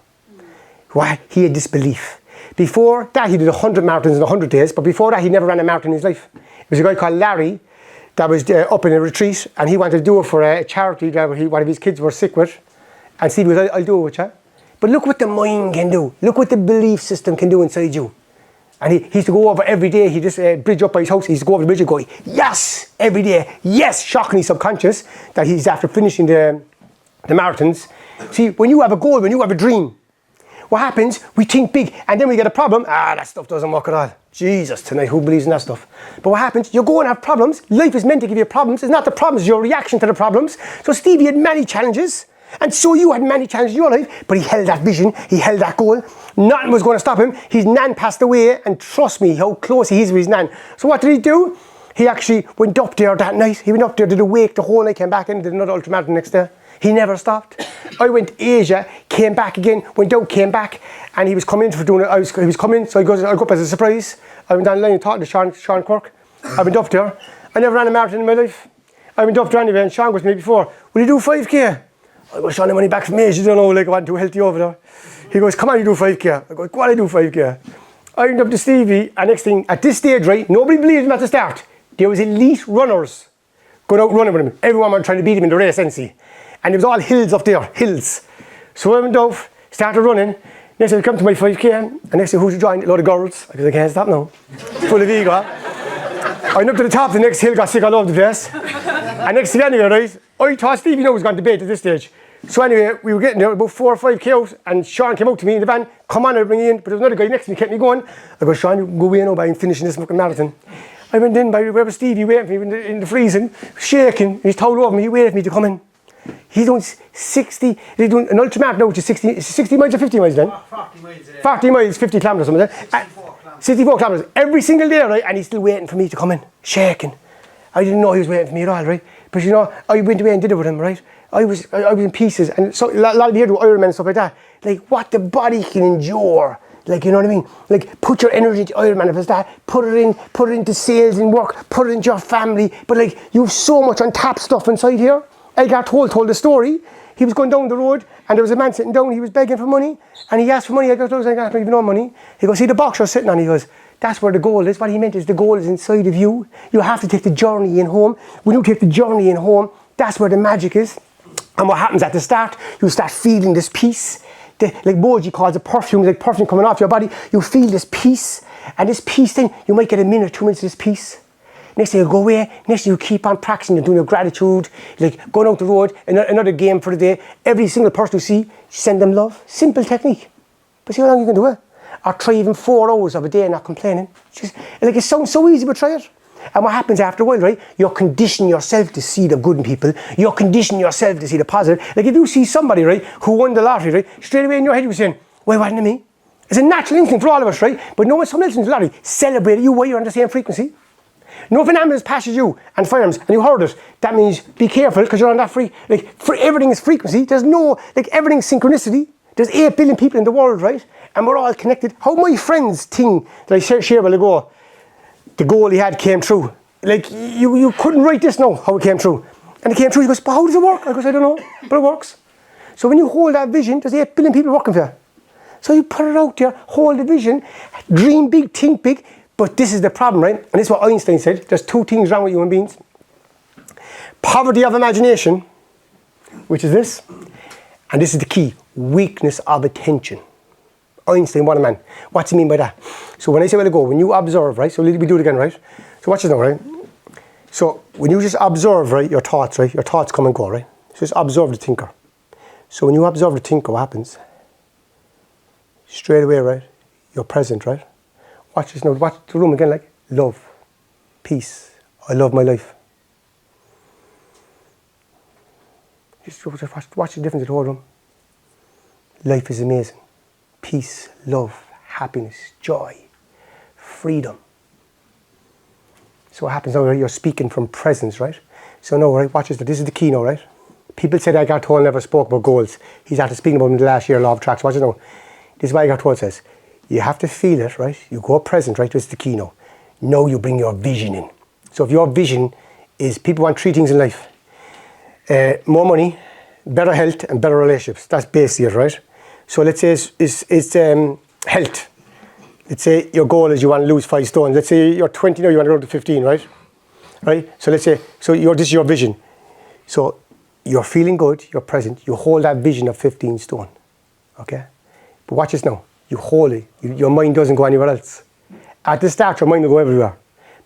Why? He had disbelief. Before that, he did 100 marathons in 100 days, but before that, he never ran a marathon in his life. There was a guy called Larry that was up in a retreat, and he wanted to do it for a charity that one of his kids were sick with. And Steve goes, I'll do it with you. But look what the mind can do. Look what the belief system can do inside you. And he used to go over every day. He just bridge up by his house. He used to go over the bridge and go, yes, every day. Yes, shockingly subconscious that he's after finishing the marathons. See, when you have a goal, when you have a dream, what happens? We think big, and then we get a problem. That stuff doesn't work at all. Jesus, tonight, who believes in that stuff? But what happens? You go and have problems. Life is meant to give you problems. It's not the problems, it's your reaction to the problems. So Stevie had many challenges. And so you had many challenges in your life, but he held that vision, he held that goal. Nothing was going to stop him. His nan passed away, and trust me how close he is with his nan. So what did he do? He actually went up there that night. He went up there, did a wake the whole night, came back in, did another ultramarathon next day. He never stopped. I went to Asia, came back again, went out, came back, and he was coming in for doing it. He was coming, so he goes, I'll go up as a surprise. I went down the line and talked to Sean Quirk. I went up there. I never ran a marathon in my life. I went up there anyway, and Sean goes to me before, will you do 5K? I go, Sean, I'm only back from Asia, you don't know, like I wasn't too healthy over there. He goes, come on, you do 5K. I go, go on, I do 5K. I went up to Stevie, and next thing, at this stage, right, nobody believed him at the start. There was elite runners going out running with him. Everyone was trying to beat him in the race, NC. And it was all hills up there, hills. So I went off, started running. Next thing I come to my 5K, and next thing who's joined? A lot of girls, because I can't stop now. Full of ego. I went up to the top of the next hill, got sick all over the place. And next thing anyway, right, I thought Stevie was going to debate at this stage. So anyway, we were getting there, about 4 or 5K out, and Sean came out to me in the van, come on, I'll bring you in. But there was another guy next to me, kept me going. I go, Sean, you can go away now by finishing this fucking marathon. I went in by where was Stevie waiting for me in the freezing, shaking. He's towed over me, he waited for me to come in. He's doing 60, he's doing an ultramarathon now, which is 60 miles or 50 miles then? 40 miles a day. 40 miles, 50 kilometres or something. 64 kilometres. Every single day, right? And he's still waiting for me to come in, shaking. I didn't know he was waiting for me at all, right? But you know, I went away and did it with him, right? I was in pieces, and so a lot of you do Ironman and stuff like that. Like what the body can endure. Like, you know what I mean? Like, put your energy into Ironman if it's that. Put it into sales and work. Put it into your family. But like, you have so much untapped stuff inside here. Edgar told the story. He was going down the road, and there was a man sitting down. He was begging for money, and he asked for money. I got not even no money. He goes, see the box you're sitting on. He goes, that's where the goal is. What he meant is the goal is inside of you. You have to take the journey in home. When you take the journey in home, that's where the magic is. And what happens at the start, you start feeling this peace. Like Moji calls it perfume, like perfume coming off your body. You feel this peace. And this peace thing, you might get a minute, 2 minutes of this peace. Next thing you go away, next thing you keep on practicing, you're doing your gratitude, like going out the road, another game for the day. Every single person you see, send them love. Simple technique. But see how long you can do it. Or try even 4 hours of a day and not complaining. Just, like it sounds so easy, but try it. And what happens after a while, right? You're conditioning yourself to see the good in people. You're conditioning yourself to see the positive. Like if you see somebody, right, who won the lottery, right, straight away in your head you're saying, why wasn't it me? It's a natural instinct for all of us, right? But no one someone else wins the lottery, celebrate you while you're on the same frequency. No, if an ambulance passes you and fires and you heard it, that means be careful because you're on that everything is frequency. There's no, everything's synchronicity. There's 8 billion people in the world, right? And we're all connected. How my friend's thing that I shared a while ago, the goal he had came true. You couldn't write this now, how it came true. And it came true, he goes, but how does it work? I goes, I don't know, but it works. So when you hold that vision, there's 8 billion people working for you. So you put it out there, hold the vision, dream big, think big. But this is the problem, right? And this is what Einstein said. There's 2 things wrong with human beings. Poverty of imagination, which is this. And this is the key, weakness of attention. Einstein, what a man. What's he mean by that? So when I say where to go, when you observe, right? So we do it again, right? So watch this now, right? So when you just observe, right, your thoughts, right? Your thoughts come and go, right? So just observe the thinker. So when you observe the thinker, what happens? Straight away, right? You're present, right? Watch this now. Watch the room again, like love, peace. I love my life. Just watch the difference in the whole room. Life is amazing. Peace, love, happiness, joy, freedom. So what happens now, right? You're speaking from presence, right? So now, right, watch this. This is the key now, right? People said Eckhart Tolle never spoke about goals. He's after speaking about them in the last year, Law of Attraction. Watch it now. This is what Eckhart Tolle says. You have to feel it, right? You go present, right? This is the key now. Now you bring your vision in. So if your vision is people want 3 things in life. More money, better health, and better relationships. That's basically it, right? So let's say it's health. Let's say your goal is you want to lose 5 stones. Let's say you're 20 now, you want to go to 15, right? Right? So let's say, this is your vision. So you're feeling good, you're present, you hold that vision of 15 stone. Okay? But watch this now. You hold it. Your mind doesn't go anywhere else. At the start, your mind will go everywhere.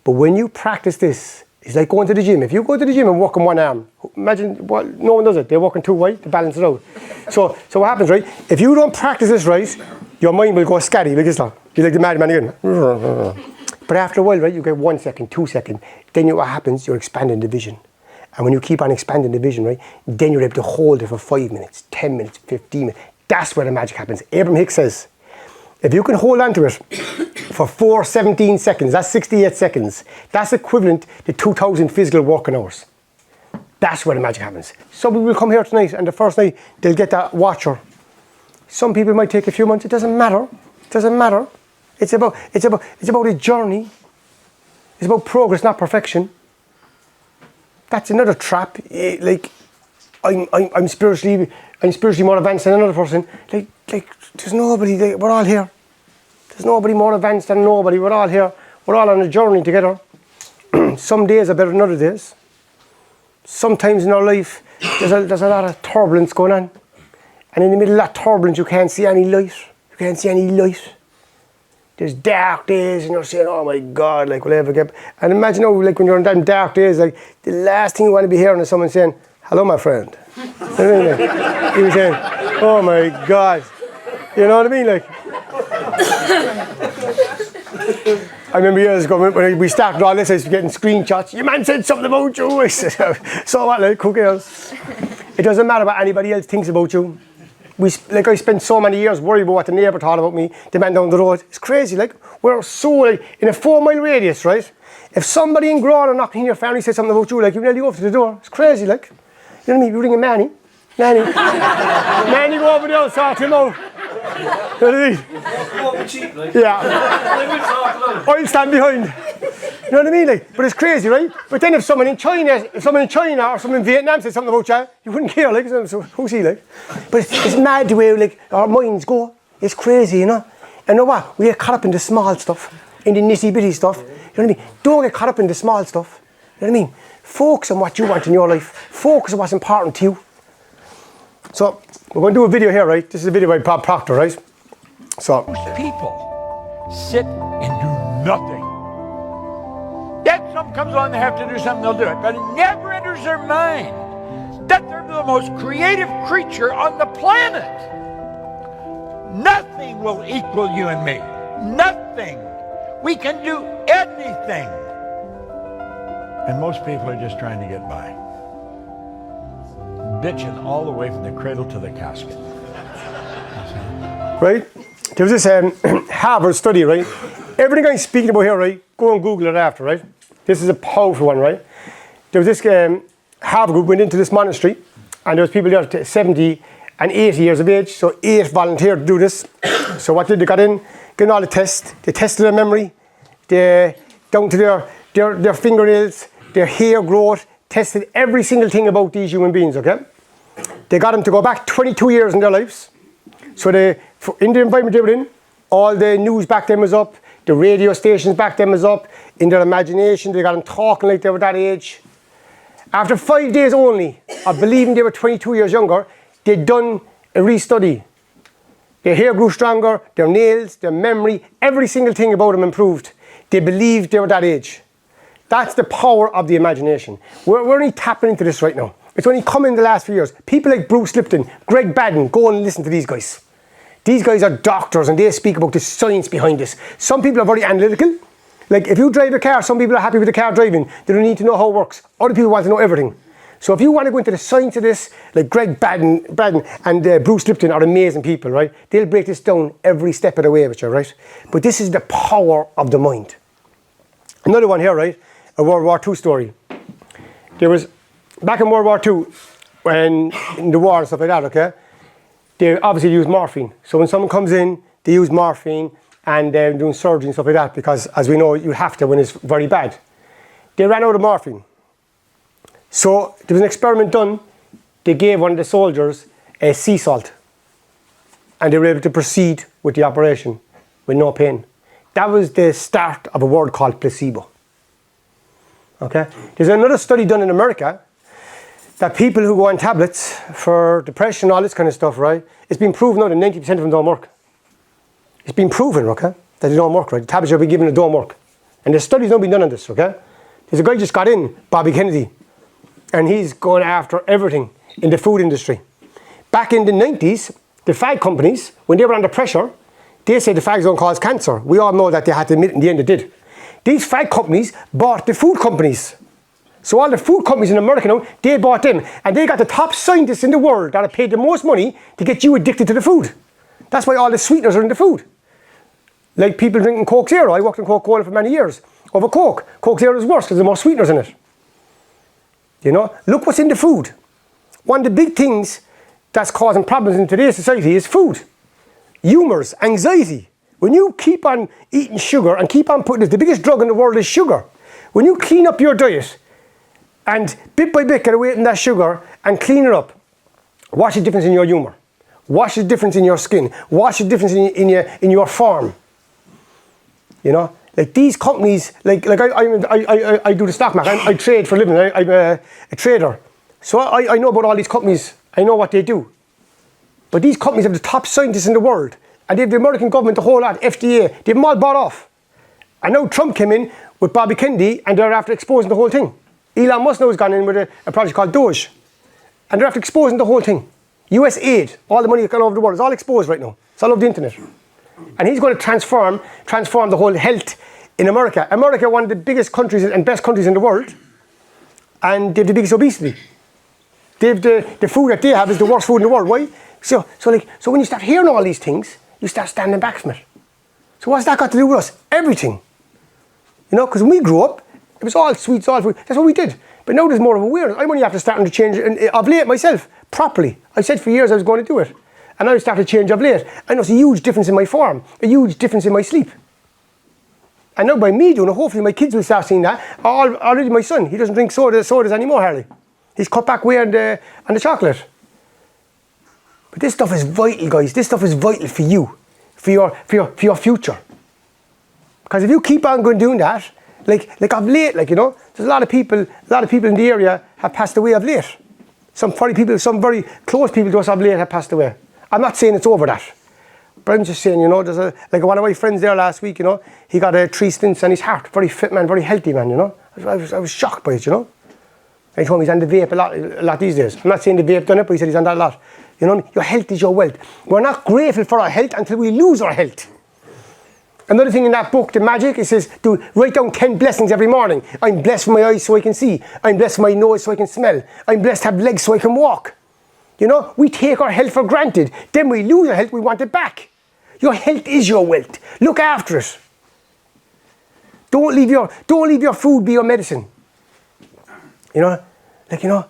But when you practice this, it's like going to the gym. If you go to the gym and walk on one arm, imagine, no one does it. They walk on 2 right to balance it out. So what happens, right? If you don't practice this right, your mind will go scatty like this. You're like the madman again. But after a while, right, you get 1 second, 2 seconds. Then what happens? You're expanding the vision. And when you keep on expanding the vision, right, then you're able to hold it for 5 minutes, 10 minutes, 15 minutes. That's where the magic happens. Abraham Hicks says, if you can hold on to it for 4:17 seconds, that's 68 seconds. That's equivalent to 2,000 physical working hours. That's where the magic happens. Some people will come here tonight and the first night they'll get that watcher. Some people might take a few months. It doesn't matter. It doesn't matter. It's about a journey. It's about progress, not perfection. That's another trap. Like I'm spiritually more advanced than another person. Like there's nobody. We're all here. There's nobody more advanced than nobody. We're all here. We're all on a journey together. Some days are better than other days. Sometimes in our life, there's a lot of turbulence going on. And in the middle of that turbulence, you can't see any light. You can't see any light. There's dark days and you're saying, oh my God, like will I ever get... And imagine how, like when you're in them dark days, like the last thing you want to be hearing is someone saying, hello, my friend. You were saying, oh my God. You know what I mean? Like, I remember years ago when we started all this, I was getting screenshots. Your man said something about you. I said, so what, like, who cares? It doesn't matter what anybody else thinks about you. I spent so many years worried about what the neighbour thought about me, the man down the road. It's crazy, like, we're so, like, in a 4-mile radius, right? If somebody in Grown or knocking in your family says something about you, like, you nearly go up to the door. It's crazy, like. You know what I mean? You're ringing Manny. Manny, go over there and sort him out. You know what I mean? Cheap, like. Yeah. I'll stand behind. You know what I mean? Like, but it's crazy, right? But then if someone in China or someone in Vietnam said something about you, you wouldn't care, like, so who's he, like? But it's mad the way, like, our minds go. It's crazy, you know? And you know what? We get caught up in the small stuff, in the nitty-bitty stuff. You know what I mean? Don't get caught up in the small stuff. You know what I mean? Focus on what you want in your life. Focus on what's important to you. So, we're going to do a video here, right? This is a video by Bob Proctor, right? So, people sit and do nothing. Then something comes along, they have to do something, they'll do it. But it never enters their mind that they're the most creative creature on the planet. Nothing will equal you and me. Nothing. We can do anything. And most people are just trying to get by. Bitching all the way from the cradle to the casket. Right? There was this Harvard study, right? Everything I'm speaking about here, right? Go and Google it after, right? This is a powerful one, right? There was this Harvard group went into this monastery, and there was people there 70 and 80 years of age, so 8 volunteered to do this. So what did they got in? Getting all the tests. They tested their memory, down to their fingernails, their hair growth, tested every single thing about these human beings, okay? They got them to go back 22 years in their lives. So in the environment they were in, all the news back then was up, the radio stations back then was up, in their imagination they got them talking like they were that age. After 5 days only of believing they were 22 years younger, they'd done a restudy. Their hair grew stronger, their nails, their memory, every single thing about them improved. They believed they were that age. That's the power of the imagination. We're only tapping into this right now. It's only come in the last few years. People like Bruce Lipton, Greg Baden, go and listen to these guys. These guys are doctors and they speak about the science behind this. Some people are very analytical. Like if you drive a car, some people are happy with the car driving. They don't need to know how it works. Other people want to know everything. So if you want to go into the science of this, like Greg Baden and Bruce Lipton are amazing people, right? They'll break this down every step of the way with you, right? But this is the power of the mind. Another one here, right? A World War II story. There was, back in World War II, when in the war and stuff like that, okay? They obviously use morphine. So when someone comes in, they use morphine and they're doing surgery and stuff like that because, as we know, you have to when it's very bad. They ran out of morphine. So there was an experiment done. They gave one of the soldiers a sea salt and they were able to proceed with the operation with no pain. That was the start of a word called placebo. Okay? There's another study done in America that people who go on tablets for depression, all this kind of stuff, right? It's been proven now that 90% of them don't work. It's been proven, okay, that they don't work, right? The tablets you'll be given don't work. And there's studies not been done on this, okay? There's a guy just got in, Bobby Kennedy, and he's going after everything in the food industry. Back in the 90s, the fag companies, when they were under pressure, they said the fags don't cause cancer. We all know that they had to admit in the end it did. These fag companies bought the food companies. So all the food companies in America now, they bought them. And they got the top scientists in the world that have paid the most money to get you addicted to the food. That's why all the sweeteners are in the food. Like people drinking Coke Zero. I worked in Coca-Cola for many years. Over Coke. Coke Zero is worse because there's more sweeteners in it. You know, look what's in the food. One of the big things that's causing problems in today's society is food. Humours, anxiety. When you keep on eating sugar and keep on putting it, the biggest drug in the world is sugar. When you clean up your diet and bit by bit get away from that sugar and clean it up, watch the difference in your humour. Watch the difference in your skin. Watch the difference in your form. You know, like these companies, like I do the stock market. I trade for a living. I'm a trader, so I know about all these companies. I know what they do. But these companies have the top scientists in the world, and they have the American government, the whole lot, FDA. They've them all bought off. And now Trump came in with Bobby Kennedy, and they're after exposing the whole thing. Elon Musk now has gone in with a project called Doge, and they're after exposing the whole thing. US aid, all the money that's gone over the world, is all exposed right now. It's all over the internet. And he's going to transform the whole health in America. America, one of the biggest countries and best countries in the world, and they have the biggest obesity. They have the food that they have is the worst food in the world. Why? So when you start hearing all these things, you start standing back from it. So what's that got to do with us? Everything. You know, because when we grew up, it was all sweets, all food. That's what we did. But now there's more of awareness. I'm only after starting to change of late myself, properly. I said for years I was going to do it. And now I started to change of late. I noticed a huge difference in my form, a huge difference in my sleep. And now by me doing it, hopefully my kids will start seeing that. Already my son, he doesn't drink sodas anymore, Harley. He's cut back way on the chocolate. But this stuff is vital, guys. This stuff is vital for you, for your future. Because if you keep on going doing that, like of late, like, you know, there's a lot of people in the area have passed away of late. Some very close people to us of late have passed away. I'm not saying it's over that. But I'm just saying, you know, there's like one of my friends there last week, you know, he got 3 stents on his heart. Very fit man, very healthy man, you know. I was shocked by it, you know. And he told me he's on the vape a lot these days. I'm not saying the vape done it, but he said he's on that a lot. You know, your health is your wealth. We're not grateful for our health until we lose our health. Another thing in that book, The Magic, it says, write down 10 blessings every morning. I'm blessed with my eyes so I can see. I'm blessed with my nose so I can smell. I'm blessed to have legs so I can walk. You know, we take our health for granted. Then we lose our health, we want it back. Your health is your wealth. Look after it. Don't leave your food be your medicine. You know,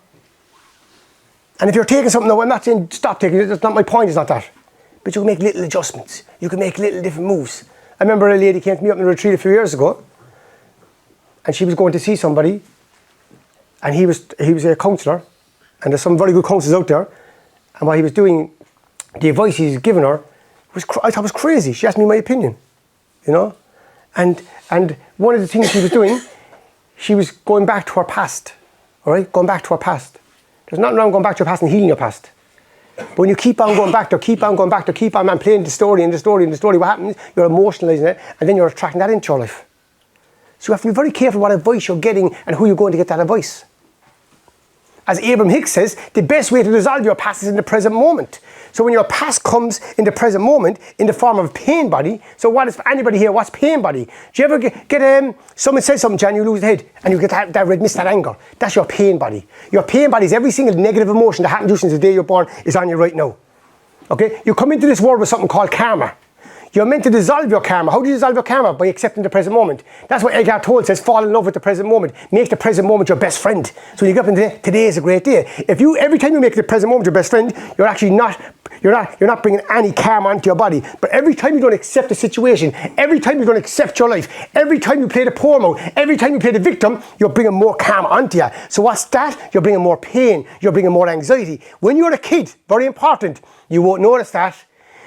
And if you're taking something, no, I'm not saying stop taking it, that's not my point, it's not that. But you can make little adjustments. You can make little different moves. I remember a lady came to me up in a retreat a few years ago, and she was going to see somebody, and he was a counsellor, and there's some very good counsellors out there, and what he was doing, the advice he's given her, I thought was crazy. She asked me my opinion, you know? And one of the things she was doing, she was going back to her past, all right? Going back to her past. There's nothing wrong going back to your past and healing your past. But when you keep on going back there, keep on playing the story, what happens? You're emotionalising it, and then you're attracting that into your life. So you have to be very careful what advice you're getting and who you're going to get that advice. As Abraham Hicks says, the best way to dissolve your past is in the present moment. So when your past comes in the present moment in the form of pain body, so what is, for anybody here, what's pain body? Do you ever get someone says something to you and you lose the head and you get that red mist, that anger? That's your pain body. Your pain body is every single negative emotion that happened to you since the day you're born is on you right now. Okay? You come into this world with something called karma. You're meant to dissolve your karma. How do you dissolve your karma? By accepting the present moment. That's what Eckhart Tolle says, fall in love with the present moment. Make the present moment your best friend. So when you get up in today is a great day. Every time you make the present moment your best friend, you're actually you're not bringing any karma onto your body. But every time you don't accept the situation, every time you don't accept your life, every time you play the poor mode, every time you play the victim, you're bringing more karma onto you. So what's that? You're bringing more pain. You're bringing more anxiety. When you're a kid, very important, you won't notice that.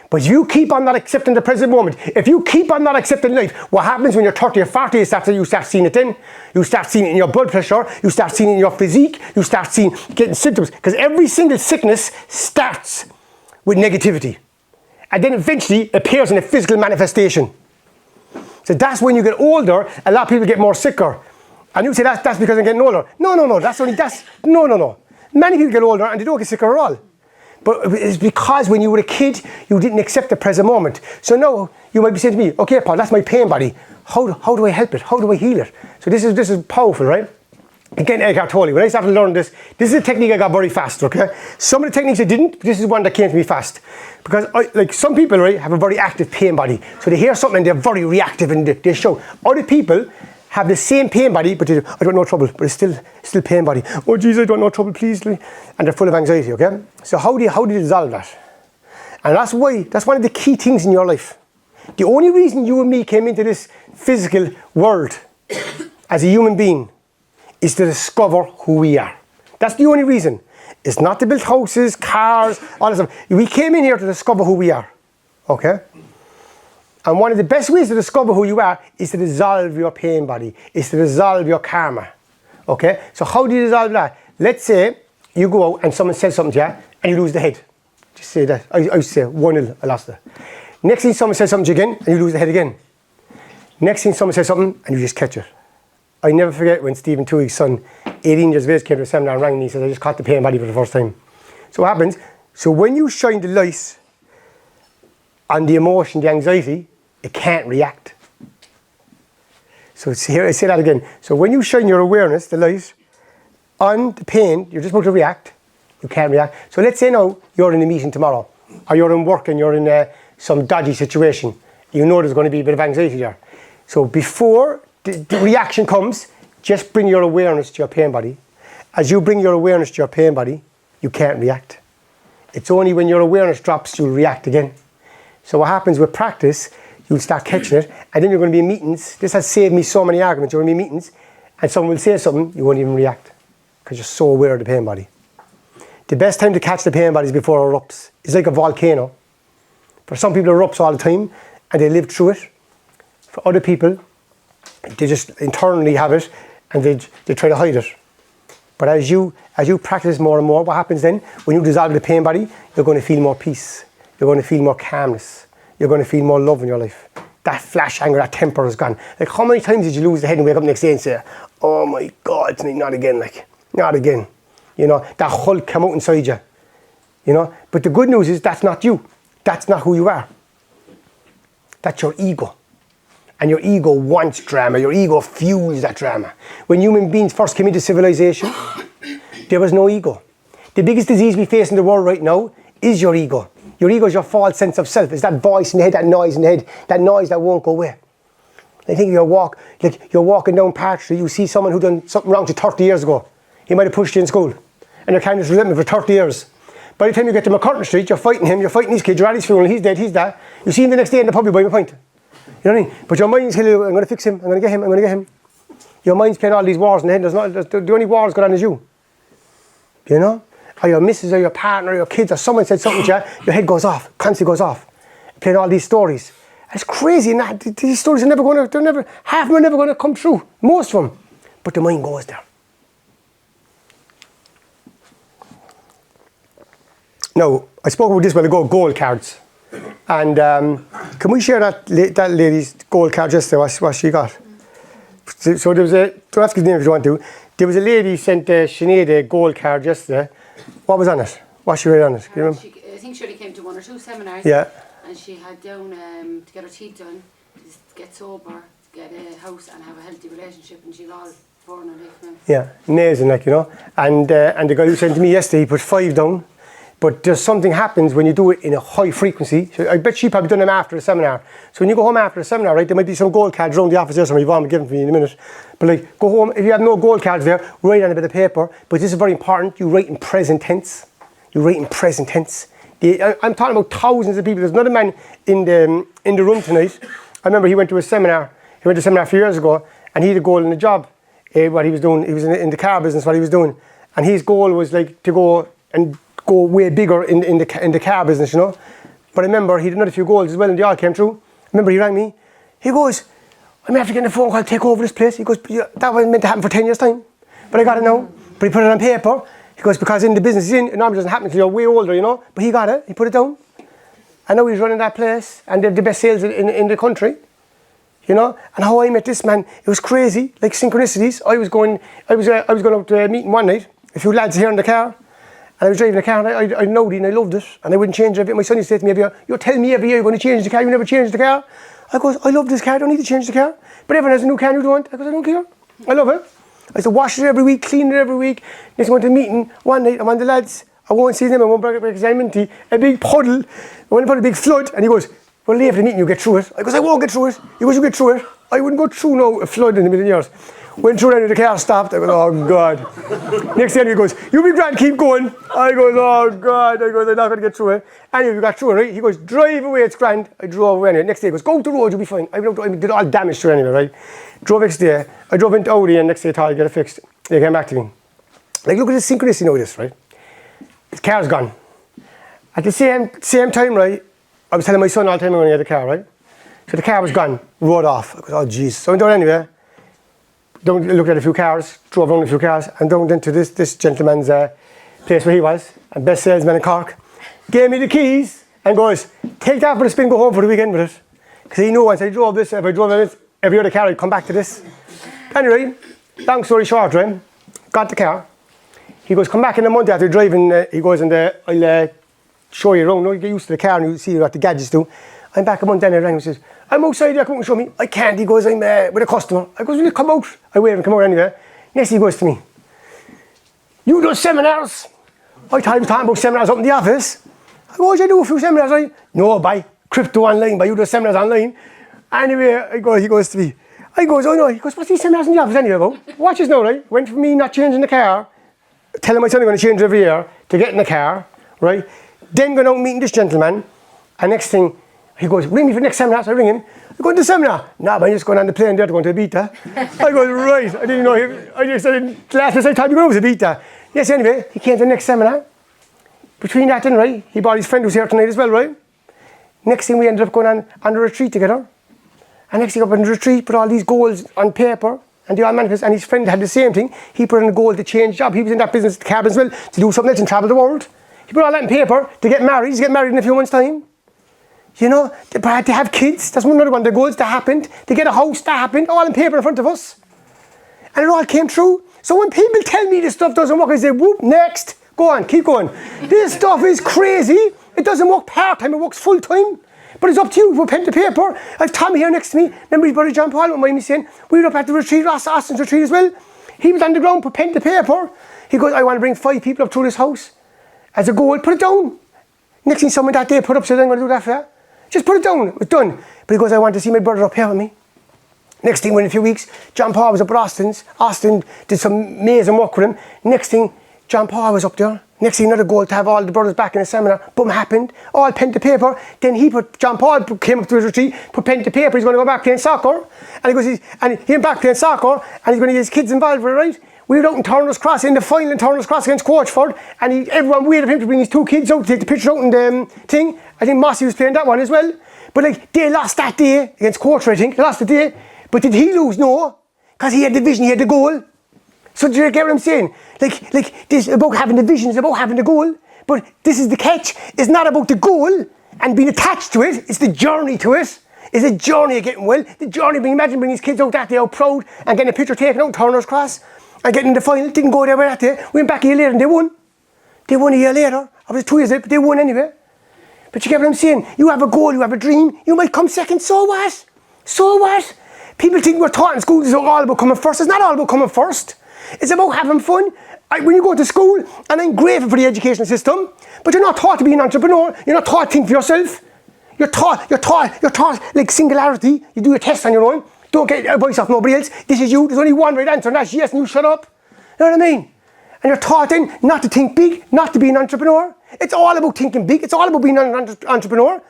But you keep on not accepting the present moment. If you keep on not accepting life, what happens when you're 30 or 40, you start seeing it then. You start seeing it in your blood pressure. You start seeing it in your physique. You start getting symptoms. Because every single sickness starts with negativity. And then eventually appears in a physical manifestation. So that's when you get older, a lot of people get more sicker. And you say that's because I'm getting older. No. No. Many people get older and they don't get sicker at all. But it's because when you were a kid, you didn't accept the present moment. So now you might be saying to me, okay, Paul, that's my pain body. How do I help it? How do I heal it? So this is powerful, right? Again, Eckhart Tolle, when I started learning this is a technique I got very fast, okay? Some of the techniques I didn't, this is one that came to me fast. Because like some people, right, have a very active pain body. So they hear something and they're very reactive and they show. Other people have the same pain body, but I don't know trouble, but it's still pain body. Oh geez, I don't know trouble, please. And they're full of anxiety, okay? So how do you dissolve that? And that's one of the key things in your life. The only reason you and me came into this physical world as a human being is to discover who we are. That's the only reason. It's not to build houses, cars, all that stuff. We came in here to discover who we are, okay? And one of the best ways to discover who you are is to dissolve your pain body, is to dissolve your karma. Okay? So how do you dissolve that? Let's say you go out and someone says something to you and you lose the head. Just say that. I used to say 1-0, I lost it. Next thing someone says something to you again and you lose the head again. Next thing someone says something and you just catch it. I never forget when Stephen Tuig's son, 18 years of age, came to a seminar and rang me and said, I just caught the pain body for the first time. So what happens? So when you shine the light on the emotion, the anxiety, it can't react. So here, I say that again. So when you shine your awareness, the light, on the pain, you're just about to react. You can't react. So let's say now you're in a meeting tomorrow, or you're in work and you're in some dodgy situation. You know there's going to be a bit of anxiety there. So before the reaction comes, just bring your awareness to your pain body. As you bring your awareness to your pain body, you can't react. It's only when your awareness drops, you'll react again. So what happens with practice, you'll start catching it, and then you're going to be in meetings. This has saved me so many arguments. You're going to be in meetings, and someone will say something, you won't even react, because you're so aware of the pain body. The best time to catch the pain body is before it erupts. It's like a volcano. For some people it erupts all the time, and they live through it. For other people, they just internally have it, and they try to hide it. But as you practice more and more, what happens then? When you dissolve the pain body, you're going to feel more peace. You're going to feel more calmness. You're going to feel more love in your life. That flash anger, that temper is gone. Like how many times did you lose the head and wake up the next day and say, oh my God, not again, not again. You know, that Hulk come out inside you. You know, but the good news is that's not you. That's not who you are. That's your ego. And your ego wants drama. Your ego fuels that drama. When human beings first came into civilization, there was no ego. The biggest disease we face in the world right now is your ego. Your ego is your false sense of self. It's that voice in the head, that noise in the head, that noise that won't go away. I think you're walking down Park Street, you see someone who done something wrong to 30 years ago. He might have pushed you in school. And you're carrying this resentment for 30 years. By the time you get to McCarthy Street, you're fighting him, you're fighting his kid, you're at his funeral, he's dead, he's that. You see him the next day in the pub, you buy him a pint. You know what I mean? But your mind's telling you, I'm going to fix him, I'm going to get him, I'm going to get him. Your mind's playing all these wars in the head. The only wars going on is you. You know? Or your missus or your partner or your kids or someone said something to you, your head goes off, constantly goes off. Playing all these stories. It's crazy. These stories are never going to, half of them are never going to come true. Most of them. But the mind goes there. Now, I spoke about this while ago, gold cards. And can we share that lady's gold card yesterday, what she got? So there was don't ask his name if you want to. There was a lady sent Sinead a gold card yesterday. What was on it? What she read on it? Can you remember? I think she only came to 1 or 2 seminars. Yeah. And she had down to get her teeth done, to get sober, to get a house and have a healthy relationship, and she's all for her life now. Yeah, amazing, like, you know. And the guy who sent to me yesterday, he put 5 down. But there's something happens when you do it in a high frequency. So I bet she probably done them after the seminar. So when you go home after the seminar, right, there might be some gold cards around the office there somewhere. Yvonne will give them for you in a minute. But like, go home, if you have no gold cards there, write on a bit of paper. But this is very important, you write in present tense. You write in present tense. I'm talking about thousands of people. There's another man in the room tonight. I remember he went to a seminar. He went to a seminar a few years ago, and he had a goal in the job. What he was doing, he was in the car business. What he was doing, and his goal was like to go way bigger in the car business, you know. But I remember he did another few goals as well, and they all came true. I remember he rang me. He goes, "I'm after getting a phone call to take over this place." He goes, "That wasn't meant to happen for 10 years' time, but I got it now." But he put it on paper. He goes, because in the business he's in, it normally doesn't happen until you're way older, you know. But he got it, he put it down. And now he's running that place, and they're the best sales in the country, you know. And how I met this man, it was crazy, like synchronicities. I was going out to a meeting one night, a few lads here in the car, and I was driving the car, and I know it, and I loved it, and I wouldn't change it. My son used to say to me, "You're telling me every year you're going to change the car, you never change the car." I goes, "I love this car, I don't need to change the car. But everyone has a new car and you don't." I goes, "I don't care, I love it." I said, "Wash it every week, clean it every week." Next I went to a meeting one night, I'm on the lads, I won't see them, I won't break it because I'm empty. A big puddle, I went to put a big flood, and he goes, "Well, leave the meeting, you get through it." I goes, "I won't get through it." He goes, "You get through it." I wouldn't go through no flood in a million years. Went through it, and the car stopped. I goes, "Oh God." Next thing he goes, "You be grand, keep going." I goes, "Oh God." I goes, "I'm not going to get through it." Anyway, we got through it, right? He goes, "Drive away, it's grand." I drove away anyway. Next day he goes, "Go up the road, you'll be fine." I did all damage to it anyway, right? Drove next day. I drove into Audi, and next day I thought I'd get it fixed. They came back to me. Like, look at the synchronicity now, this, right? His car's gone. At the same time, right, I was telling my son all the time when he had the car, right? So the car was gone, rode off. I goes, "Oh jeez." So I went down anyway. Looked at a few cars, drove around a few cars, and down into this gentleman's place where he was, and best salesman in Cork. Gave me the keys and goes, "Take that for a spin, go home for the weekend with it." Because he knew once I drove this, if I drove this, every other car I'd come back to this. Anyway, long story short, right, got the car. He goes, "Come back in a month after driving." He goes, "And I'll show you around. You get used to the car and you see what the gadgets do." I'm back a month then, I rang him and says, "I'm outside there, come and show me." "I can't." He goes, "I'm with a customer." I goes, "Will you come out?" I wave and come out anyway. Next he goes to me, "You do seminars?" I thought he was talking about seminars up in the office. I goes, "I do a few seminars." "No, by crypto online, by you do seminars online." Anyway, he goes to me. I goes, "Oh no." He goes, "What's these seminars in the office anyway about?" Watch this now, right? Went from me not changing the car, telling my son I'm going to change every year, to getting the car, right? Then going out and meeting this gentleman, and next thing, he goes, "Ring me for the next seminar." So I ring him. "You going to the seminar?" "No, but I'm just going on the plane there to go to Ibiza." I go, "Right." I didn't know him. I just said, last time you go to Ibiza. Yes, anyway, he came to the next seminar. Between that and right, he brought his friend who's here tonight as well, right? Next thing we ended up going on a retreat together. And next thing up on the retreat, put all these goals on paper, and they all manifest. And his friend had the same thing. He put in a goal to change job. He was in that business, the car as well, to do something else and travel the world. He put all that in paper to get married. He's getting married in a few months' time. You know, to have kids, that's another one of the goals that happened. To get a house, that happened, all in paper in front of us. And it all came true. So when people tell me this stuff doesn't work, I say, "Whoop, next. Go on, keep going." This stuff is crazy. It doesn't work part-time, it works full-time. But it's up to you. Put pen to paper. I've Tommy here next to me. Remember his brother John Paul won't mind me saying, we were up at the retreat, Austin's retreat as well. He was on the ground, put pen to paper. He goes, I want to bring 5 people up through this house as a goal. Put it down. Next thing someone that day put up, said, I'm going to do that for you. Just put it down. It was done. But he goes, I want to see my brother up here with me. Next thing, within a few weeks, John Paul was up at Austin's. Austin did some amazing work with him. Next thing, John Paul was up there. Next thing, another goal to have all the brothers back in a seminar. Boom, happened. All pen to paper. Then John Paul came up to his retreat, put pen to paper. He's going to go back playing soccer. And he goes, he went back playing soccer, and he's going to get his kids involved with it, right? We were out in Turner's Cross, in the final in Turner's Cross against Coachford, and everyone waited for him to bring his 2 kids out to take the picture out in the thing. I think Mossy was playing that one as well. But like, they lost that day against Coachford, I think. They lost the day. But did he lose? No. Because he had the vision, he had the goal. So do you get what I'm saying? Like this about having the vision, it's about having the goal. But this is the catch. It's not about the goal and being attached to it. It's the journey to it. It's a journey of getting well. The journey of imagine bringing his kids out that day out proud and getting a picture taken out in Turner's Cross and getting in the final. Didn't go there that day. We went back a year later and they won. They won a year later. I was 2 years later, but they won anyway. But you get what I'm saying? You have a goal, you have a dream. You might come second, so what? So what? People think we're taught in school it's all about coming first. It's not all about coming first. It's about having fun. When you go to school, and I'm grateful for the education system, but you're not taught to be an entrepreneur. You're not taught to think for yourself. You're taught like singularity. You do a test on your own. Don't get advice off nobody else. This is you. There's only one right answer, and that's yes, and you shut up. You know what I mean? And you're taught then not to think big, not to be an entrepreneur. It's all about thinking big. It's all about being an entrepreneur.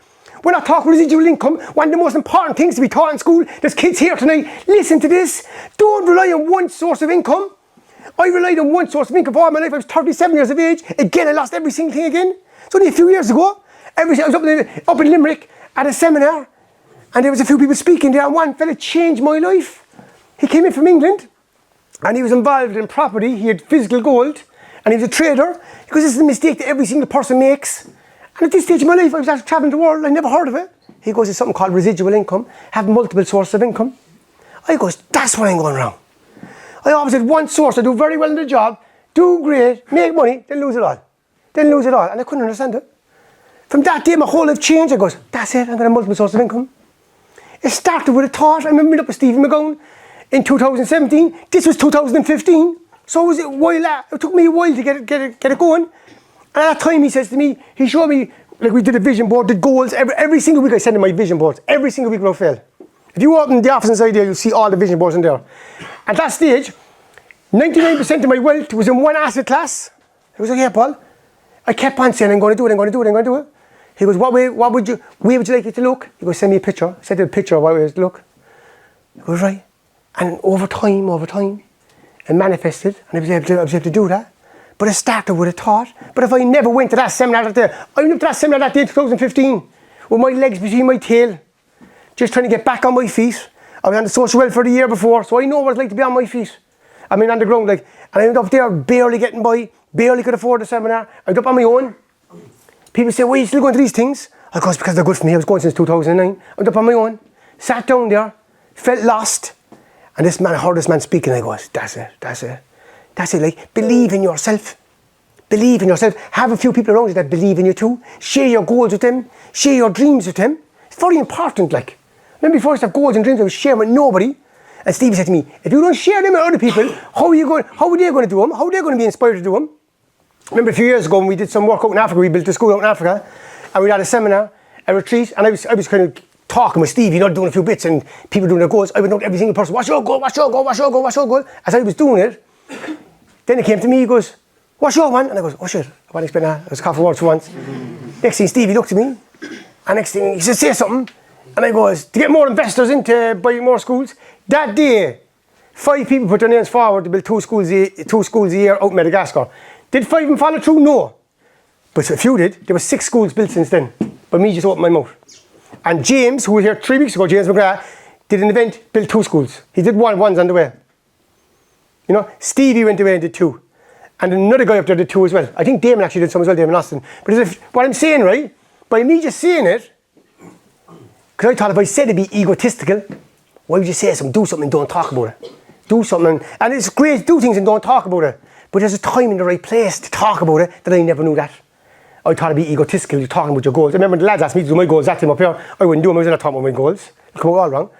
We're not talking residual income. One of the most important things to be taught in school. There's kids here tonight. Listen to this. Don't rely on one source of income. I relied on one source of income for all my life. I was 37 years of age. Again, I lost every single thing again. It's only a few years ago. I was up in Limerick at a seminar, and there was a few people speaking there, and one fella changed my life. He came in from England, and he was involved in property. He had physical gold, and he was a trader. Because this is a mistake that every single person makes. And at this stage of my life, I was after travelling the world. I never heard of it. He goes, it's something called residual income. Have multiple sources of income. I goes, that's what I'm going wrong. I always had one source. I do very well in the job, do great, make money, then lose it all. Then lose it all. And I couldn't understand it. From that day, my whole life changed. I goes, that's it. I'm going to have multiple sources of income. It started with a thought. I remember meeting up with Stephen McGowan in 2017. This was 2015. So it took me a while to get it going. And at that time, he says to me, he showed me, like we did a vision board, did goals. Every single week I send him my vision boards. Every single week without fail. If you open the office inside there, you'll see all the vision boards in there. At that stage, 99% of my wealth was in one asset class. He was like, yeah, Paul. I kept on saying, I'm going to do it, I'm going to do it, I'm going to do it. He goes, what way would you like it to look? He goes, send me a picture. I sent him a picture of what way it would look. He goes, right. And over time, it manifested, and I was able to do that. But it started with a thought. But if I never went to that seminar that day, I went to that seminar that day in 2015 with my legs between my tail, just trying to get back on my feet. I was on the social welfare the year before, so I know what it's like to be on my feet. I mean, on the ground, like, and I ended up there barely getting by, barely could afford the seminar. I went up on my own. People say, why are you still going to these things? I goes, because they're good for me. I was going since 2009. I went up on my own, sat down there, felt lost. And I heard this man speaking, I goes, that's it, like, believe in yourself. Believe in yourself. Have a few people around you that believe in you too. Share your goals with them. Share your dreams with them. It's very important, like. Remember before I used to have goals and dreams, I was sharing with nobody. And Steve said to me, if you don't share them with other people, how are they going to do them? How are they going to be inspired to do them? Remember a few years ago when we did some work out in Africa, we built a school out in Africa, and we had a seminar, a retreat, and I was kind of talking with Steve, doing a few bits, and people doing their goals. I would know every single person, what's your goal? As I was doing it, then he came to me, he goes, what's your one? And I goes, oh shit, I want to explain that. I was coffee words for once. Next thing, Stevie looked at me, and next thing, he said, say something. And I goes, to get more investors in to buy more schools. That day, 5 people put their names forward to build 2 schools a year out in Madagascar. Did 5 of them follow through? No. But a few did. There were 6 schools built since then. But me just opened my mouth. And James, who was here 3 weeks ago, James McGrath, did an event, built 2 schools. He did one's on the way. Stevie went away and did 2. And another guy up there did 2 as well. I think Damon actually did some as well, Damon Austin. But what I'm saying, right, by me just saying it, because I thought if I said it'd be egotistical, why would you say something, do something and don't talk about it? Do something, and it's great to do things and don't talk about it. But there's a time in the right place to talk about it that I never knew that. I thought I'd be egotistical, you're talking about your goals. I remember the lads asked me to do my goals that time up here. I wouldn't do them, I was not talking about my goals. It come out all wrong.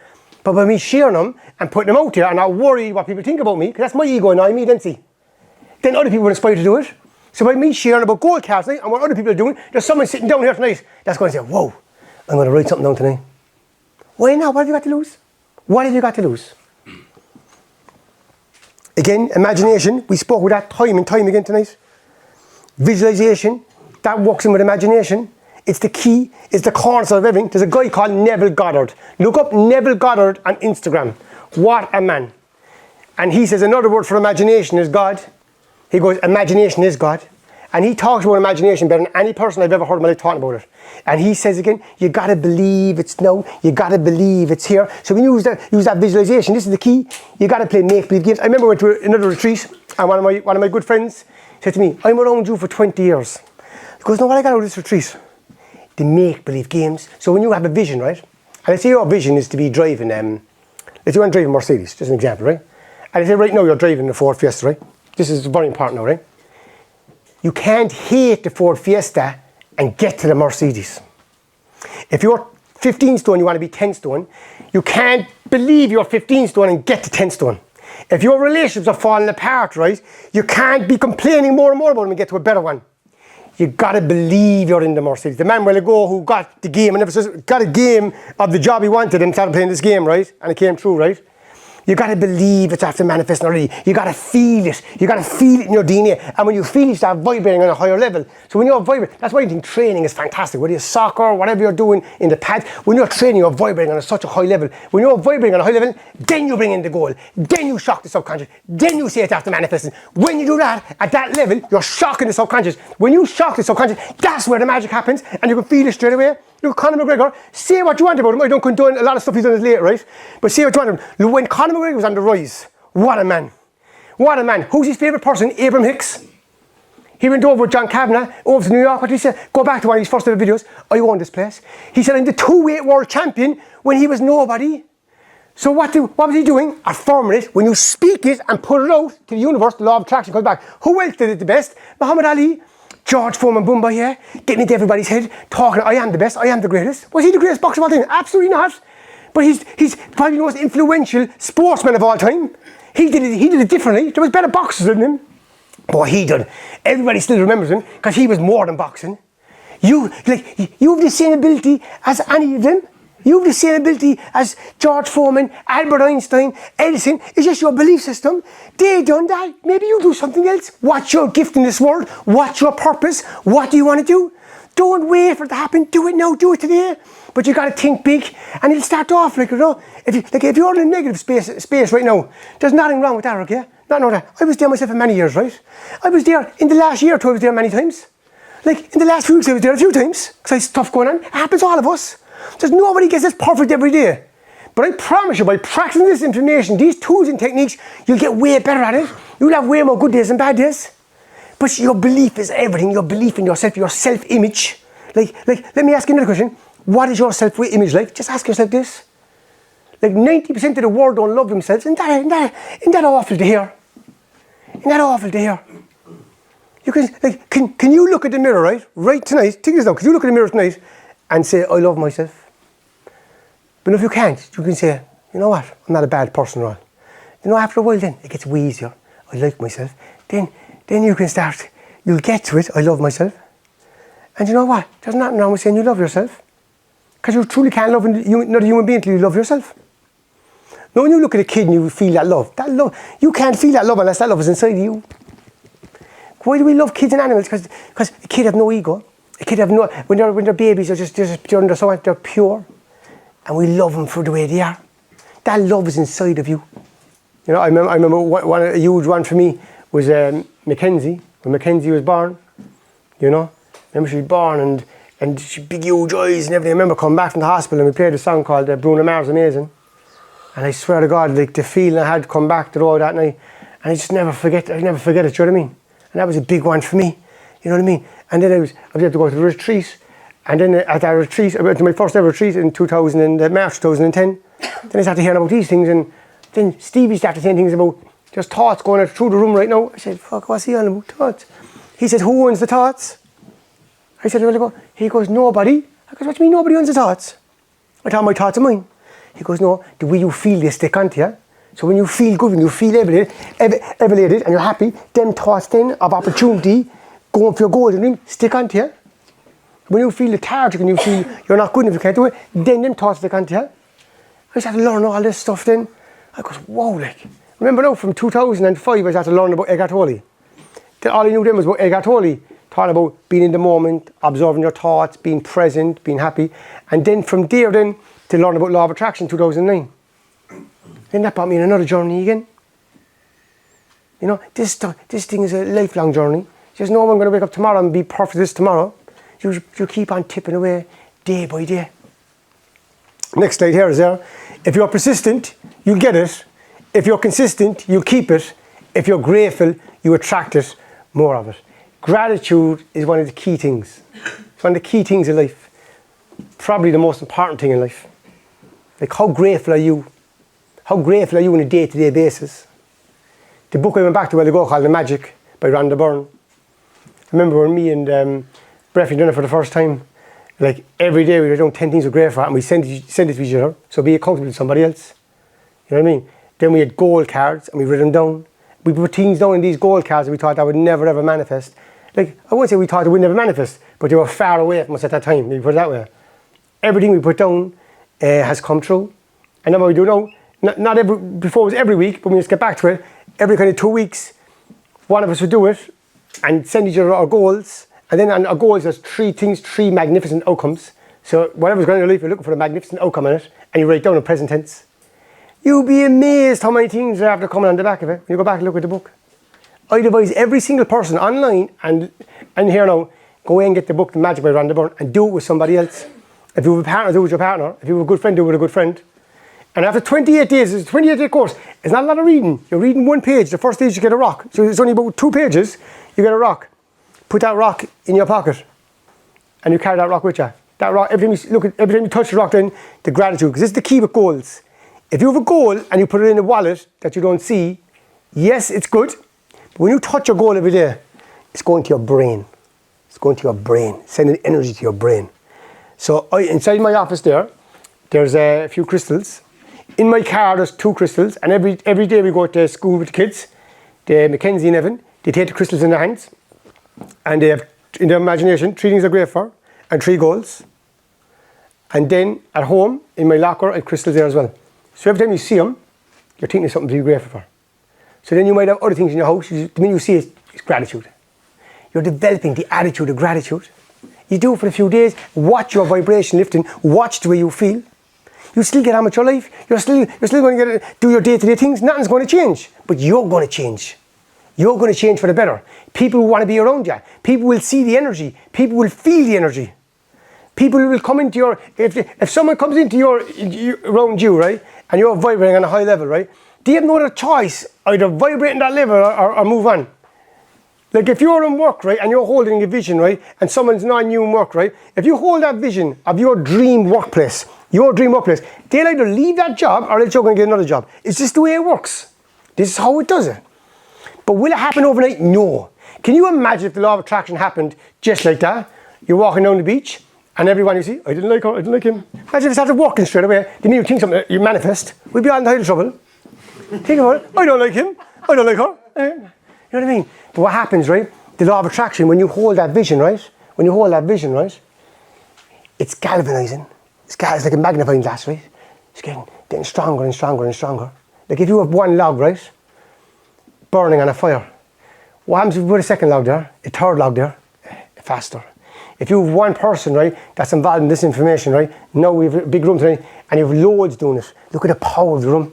But by me sharing them and putting them out there and not worried what people think about me, because that's my ego and I me, then see. Then other people were inspired to do it. So by me sharing about goal cards tonight and what other people are doing, there's someone sitting down here tonight that's going to say, whoa, I'm going to write something down tonight. Why now? What have you got to lose? What have you got to lose? Again, imagination, we spoke about that time and time again tonight. Visualization, that works in with imagination. It's the key, it's the cornerstone of everything. There's a guy called Neville Goddard. Look up Neville Goddard on Instagram. What a man. And he says another word for imagination is God. He goes, imagination is God. And he talks about imagination better than any person I've ever heard in my life talking about it. And he says again, you got to believe it's now. You got to believe it's here. So when you use that visualization, this is the key. You got to play make-believe games. I remember I went to another retreat and one of my good friends said to me, I'm around you for 20 years. He goes, no, what I got out of this retreat? The make-believe games. So when you have a vision, right? And let's say your vision is to be driving, let's say you want to drive a Mercedes, just an example, right? And let's say right now you're driving the Ford Fiesta, right? This is very important now, right? You can't hate the Ford Fiesta and get to the Mercedes. If you're 15 stone, you want to be 10 stone. You can't believe you're 15 stone and get to 10 stone. If your relationships are falling apart, right, you can't be complaining more and more about them and get to a better one. You got to believe you're in the Mercedes. The man will ago who got the game and never got a game of the job he wanted and started playing this game, right? And it came true, right? You got to believe it's after manifesting already. You got to feel it. You got to feel it in your DNA. And when you feel it, you start vibrating on a higher level. So when you're vibrating, that's why I think training is fantastic. Whether you're soccer, whatever you're doing in the pad, when you're training, you're vibrating on such a high level. When you're vibrating on a high level, then you bring in the goal. Then you shock the subconscious. Then you say it's after manifesting. When you do that, at that level, you're shocking the subconscious. When you shock the subconscious, that's where the magic happens. And you can feel it straight away. Look, Conor McGregor, say what you want about him. I don't condone a lot of stuff he's done is late, right? But say what you want about him. When Conor McGregor was on the rise, what a man. What a man. Who's his favourite person? Abraham Hicks. He went over with John Kavanagh, over to New York. What did he say? Go back to one of his first ever videos. I own this place. He said, I'm the 2-weight world champion when he was nobody. So what was he doing? Affirming it. When you speak it and put it out to the universe, the law of attraction comes back. Who else did it the best? Muhammad Ali. George Foreman Boomba here, getting into everybody's head, talking, I am the best, I am the greatest. Was he the greatest boxer of all time? Absolutely not. But he's probably the most influential sportsman of all time. He did it differently. There was better boxers than him. But he did. Everybody still remembers him because he was more than boxing. You have the same ability as any of them. You have the same ability as George Foreman, Albert Einstein, Edison. It's just your belief system. They done that. Maybe you do something else. What's your gift in this world? What's your purpose? What do you want to do? Don't wait for it to happen. Do it now. Do it today. But you got to think big, and it'll start off like, you know. If you're in a negative space right now, there's nothing wrong with that, okay? Nothing wrong with that. I was there myself for many years, right? I was there in the last year or two. I was there many times. Like in the last few weeks, I was there a few times because I had stuff going on. It happens to all of us. There's nobody gets this perfect every day. But I promise you, by practicing this information, these tools and techniques, you'll get way better at it. You'll have way more good days than bad days. But your belief is everything. Your belief in yourself, your self-image. Like, let me ask you another question. What is your self-image like? Just ask yourself this. Like 90% of the world don't love themselves. Isn't that awful to hear? Isn't that awful to hear? You can you look at the mirror, right? Right tonight, take this out. Can you look at the mirror tonight and say, I love myself? But if you can't, you can say, you know what, I'm not a bad person at all. You know, after a while then, it gets way easier. I like myself. Then you can start, you'll get to it, I love myself. And you know what, there's nothing wrong with saying you love yourself. Because you truly can't love another human being until you love yourself. Now when you look at a kid and you feel that love, you can't feel that love unless that love is inside you. Why do we love kids and animals? Because a kid have no ego. A kid have no, when they're babies, they're pure. And we love them for the way they are. That love is inside of you. You know, I remember a huge one for me was Mackenzie. When Mackenzie was born, you know. Remember she was born and she had big huge eyes and everything. I remember coming back from the hospital and we played a song called Bruno Mars Amazing. And I swear to God, like the feeling I had come back to the road that night. And I just never forget it, you know what I mean? And that was a big one for me, you know what I mean? And then I was able to go to the retreat. And then at that retreat, I went to my first ever retreat in March 2010. Then I started hearing about these things, and then Stevie started saying things about there's thoughts going through the room right now. I said, fuck, what's he on about thoughts? He said, who owns the thoughts? I said a while ago, he goes, nobody. I goes, what do you mean nobody owns the thoughts? I thought my thoughts are mine. He goes, no, the way you feel, they stick onto you. So when you feel good, when you feel elevated and you're happy, them thoughts then of opportunity, going for your goals and dreams, stick onto you. When you feel lethargic and you feel you're not good enough, you can't do it, then them thoughts stick onto you. I started to learn all this stuff then. I goes, whoa, like. Remember now, from 2005, I started to learn about Eckhart Tolle. All I knew then was about Eckhart Tolle, talking about being in the moment, observing your thoughts, being present, being happy. And then from there then, to learn about Law of Attraction 2009. Then that brought me on another journey again. You know, this thing is a lifelong journey. There's no one going to wake up tomorrow and be perfect this tomorrow. You keep on tipping away day by day. Next slide here is there. If you're persistent, you'll get it. If you're consistent, you'll keep it. If you're grateful, you attract it, more of it. Gratitude is one of the key things. It's one of the key things in life. Probably the most important thing in life. Like, how grateful are you? How grateful are you on a day-to-day basis? The book I went back to a while ago called The Magic by Rhonda Byrne. I remember when me and Breffy done it for the first time. Like, every day we write down 10 things we're grateful for and we send it to each other. So be accountable to somebody else. You know what I mean? Then we had goal cards and we wrote them down. We put things down in these goal cards and we thought that would never ever manifest. Like, I won't say we thought it would never manifest, but they were far away from us at that time, maybe put it that way. Everything we put down has come true. And then what we do now, before it was every week, but we just get back to it, every kind of 2 weeks, one of us would do it and send each other our goals. And then on our goals, there's 3 things, 3 magnificent outcomes. So whatever's going on in your life, you're looking for a magnificent outcome in it, and you write down in present tense. You'll be amazed how many things are after coming on the back of it when you go back and look at the book. I'd advise every single person online and here now, go away and get the book, The Magic by Rhonda Byrne, and do it with somebody else. If you have a partner, do it with your partner. If you have a good friend, do it with a good friend. And after 28 days, it's a 28-day course. It's not a lot of reading. You're reading 1 page. The first day you get a rock. So it's only about 2 pages, you get a rock. Put that rock in your pocket and you carry that rock with you. That rock, every time you touch the rock, then the gratitude, because this is the key with goals. If you have a goal and you put it in a wallet that you don't see, yes, it's good. But when you touch your goal every day, it's going to your brain. It's going to your brain, sending energy to your brain. So inside my office there's a few crystals. In my car, there's 2 crystals. And every day we go to school with the kids, the Mackenzie and Evan, they take the crystals in their hands. And they have, in their imagination, 3 things they're grateful for and 3 goals. And then at home, in my locker, I have crystals there as well. So every time you see them, you're thinking of something to be grateful for. So then you might have other things in your house. The minute you see it, it's gratitude. You're developing the attitude of gratitude. You do it for a few days. Watch your vibration lifting. Watch the way you feel. You still get on with your life. You're still going to do your day-to-day things. Nothing's going to change. But you're going to change. You're going to change for the better. People will want to be around you. People will see the energy. People will feel the energy. People will come into your... If someone comes into around you, right, and you're vibrating on a high level, right, they have no other choice. Either vibrate in that level or move on. Like if you're in work, right, and you're holding a vision, right, and someone's not new in work, right, if you hold that vision of your dream workplace, they'll either leave that job or else you're going to get another job. It's just the way it works. This is how it does it. But will it happen overnight? No. Can you imagine if the law of attraction happened just like that? You're walking down the beach and everyone you see, I didn't like her, I didn't like him. Imagine if it started working straight away. The minute you think something, you manifest, we'd be all in the height of trouble. Think about it. I don't like him. I don't like her. You know what I mean? But what happens, right? The law of attraction, when you hold that vision, right? It's galvanizing. It's like a magnifying glass, right? It's getting stronger and stronger and stronger. Like if you have one log, right, burning on a fire, what happens if you put a second log there, a third log there? Faster. If you have one person, right, that's involved in this information, right, now we have a big room tonight and you have loads doing it. Look at the power of the room.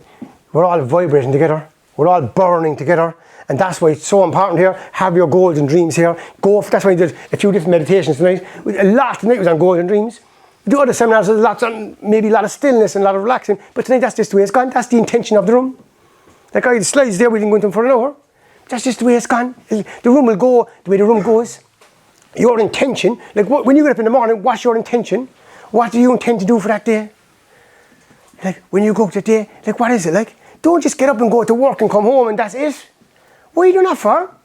We're all vibrating together. We're all burning together. And that's why it's so important here. Have your goals and dreams here. That's why I did a few different meditations tonight. A lot tonight was on goals and dreams. We do other seminars, there's lots on, maybe a lot of stillness and a lot of relaxing. But tonight that's just the way it's gone. That's the intention of the room. Like I had the slides there, we didn't go into them for an hour. That's just the way it's gone. The room will go the way the room goes. Your intention, like when you get up in the morning, what's your intention? What do you intend to do for that day? Like when you go to the day, like what is it like? Don't just get up and go to work and come home and that's it. What are you doing that for?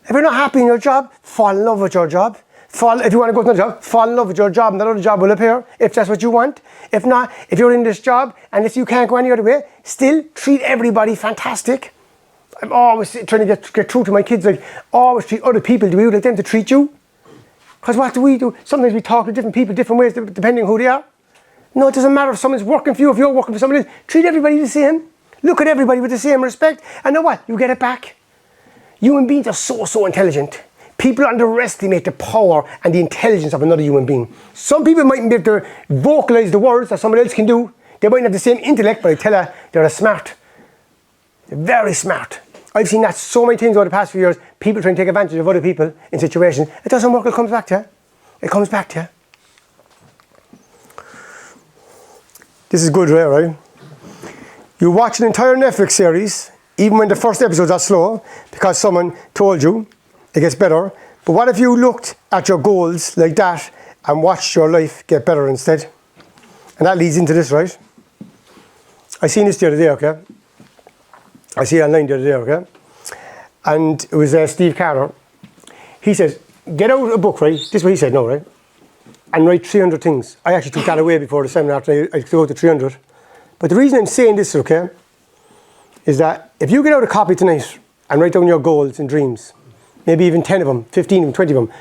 If you're not happy in your job, fall in love with your job. If you want to go to another job, fall in love with your job and that other job will appear, if that's what you want. If not, if you're in this job and if you can't go any other way, still treat everybody fantastic. I'm always trying to get through to my kids, like, always treat other people the way you like them to treat you. Because what do we do? Sometimes we talk to different people different ways depending on who they are. No, it doesn't matter if someone's working for you, if you're working for somebody else. Treat everybody the same. Look at everybody with the same respect. And know what? You get it back. Human beings are so intelligent. People underestimate the power and the intelligence of another human being. Some people mightn't be able to vocalise the words that someone else can do. They mightn't have the same intellect, but I tell you, they're smart. They're very smart. I've seen that so many times over the past few years. People trying to take advantage of other people in situations. It doesn't work, it comes back to you. It comes back to you. This is good, right? You watch an entire Netflix series, even when the first episodes are slow, because someone told you it gets better. But what if you looked at your goals like that and watched your life get better instead? And that leads into this, right? I seen this the other day, okay? I see it online the other day, okay? And it was Steve Carter. He says, get out a book, right? This is what he said, no, right? And write 300 things. I actually took that away before the seminar. I could go to 300. But the reason I'm saying this, okay, is that if you get out a copy tonight and write down your goals and dreams, maybe even 10 of them, 15 of them, 20 of them,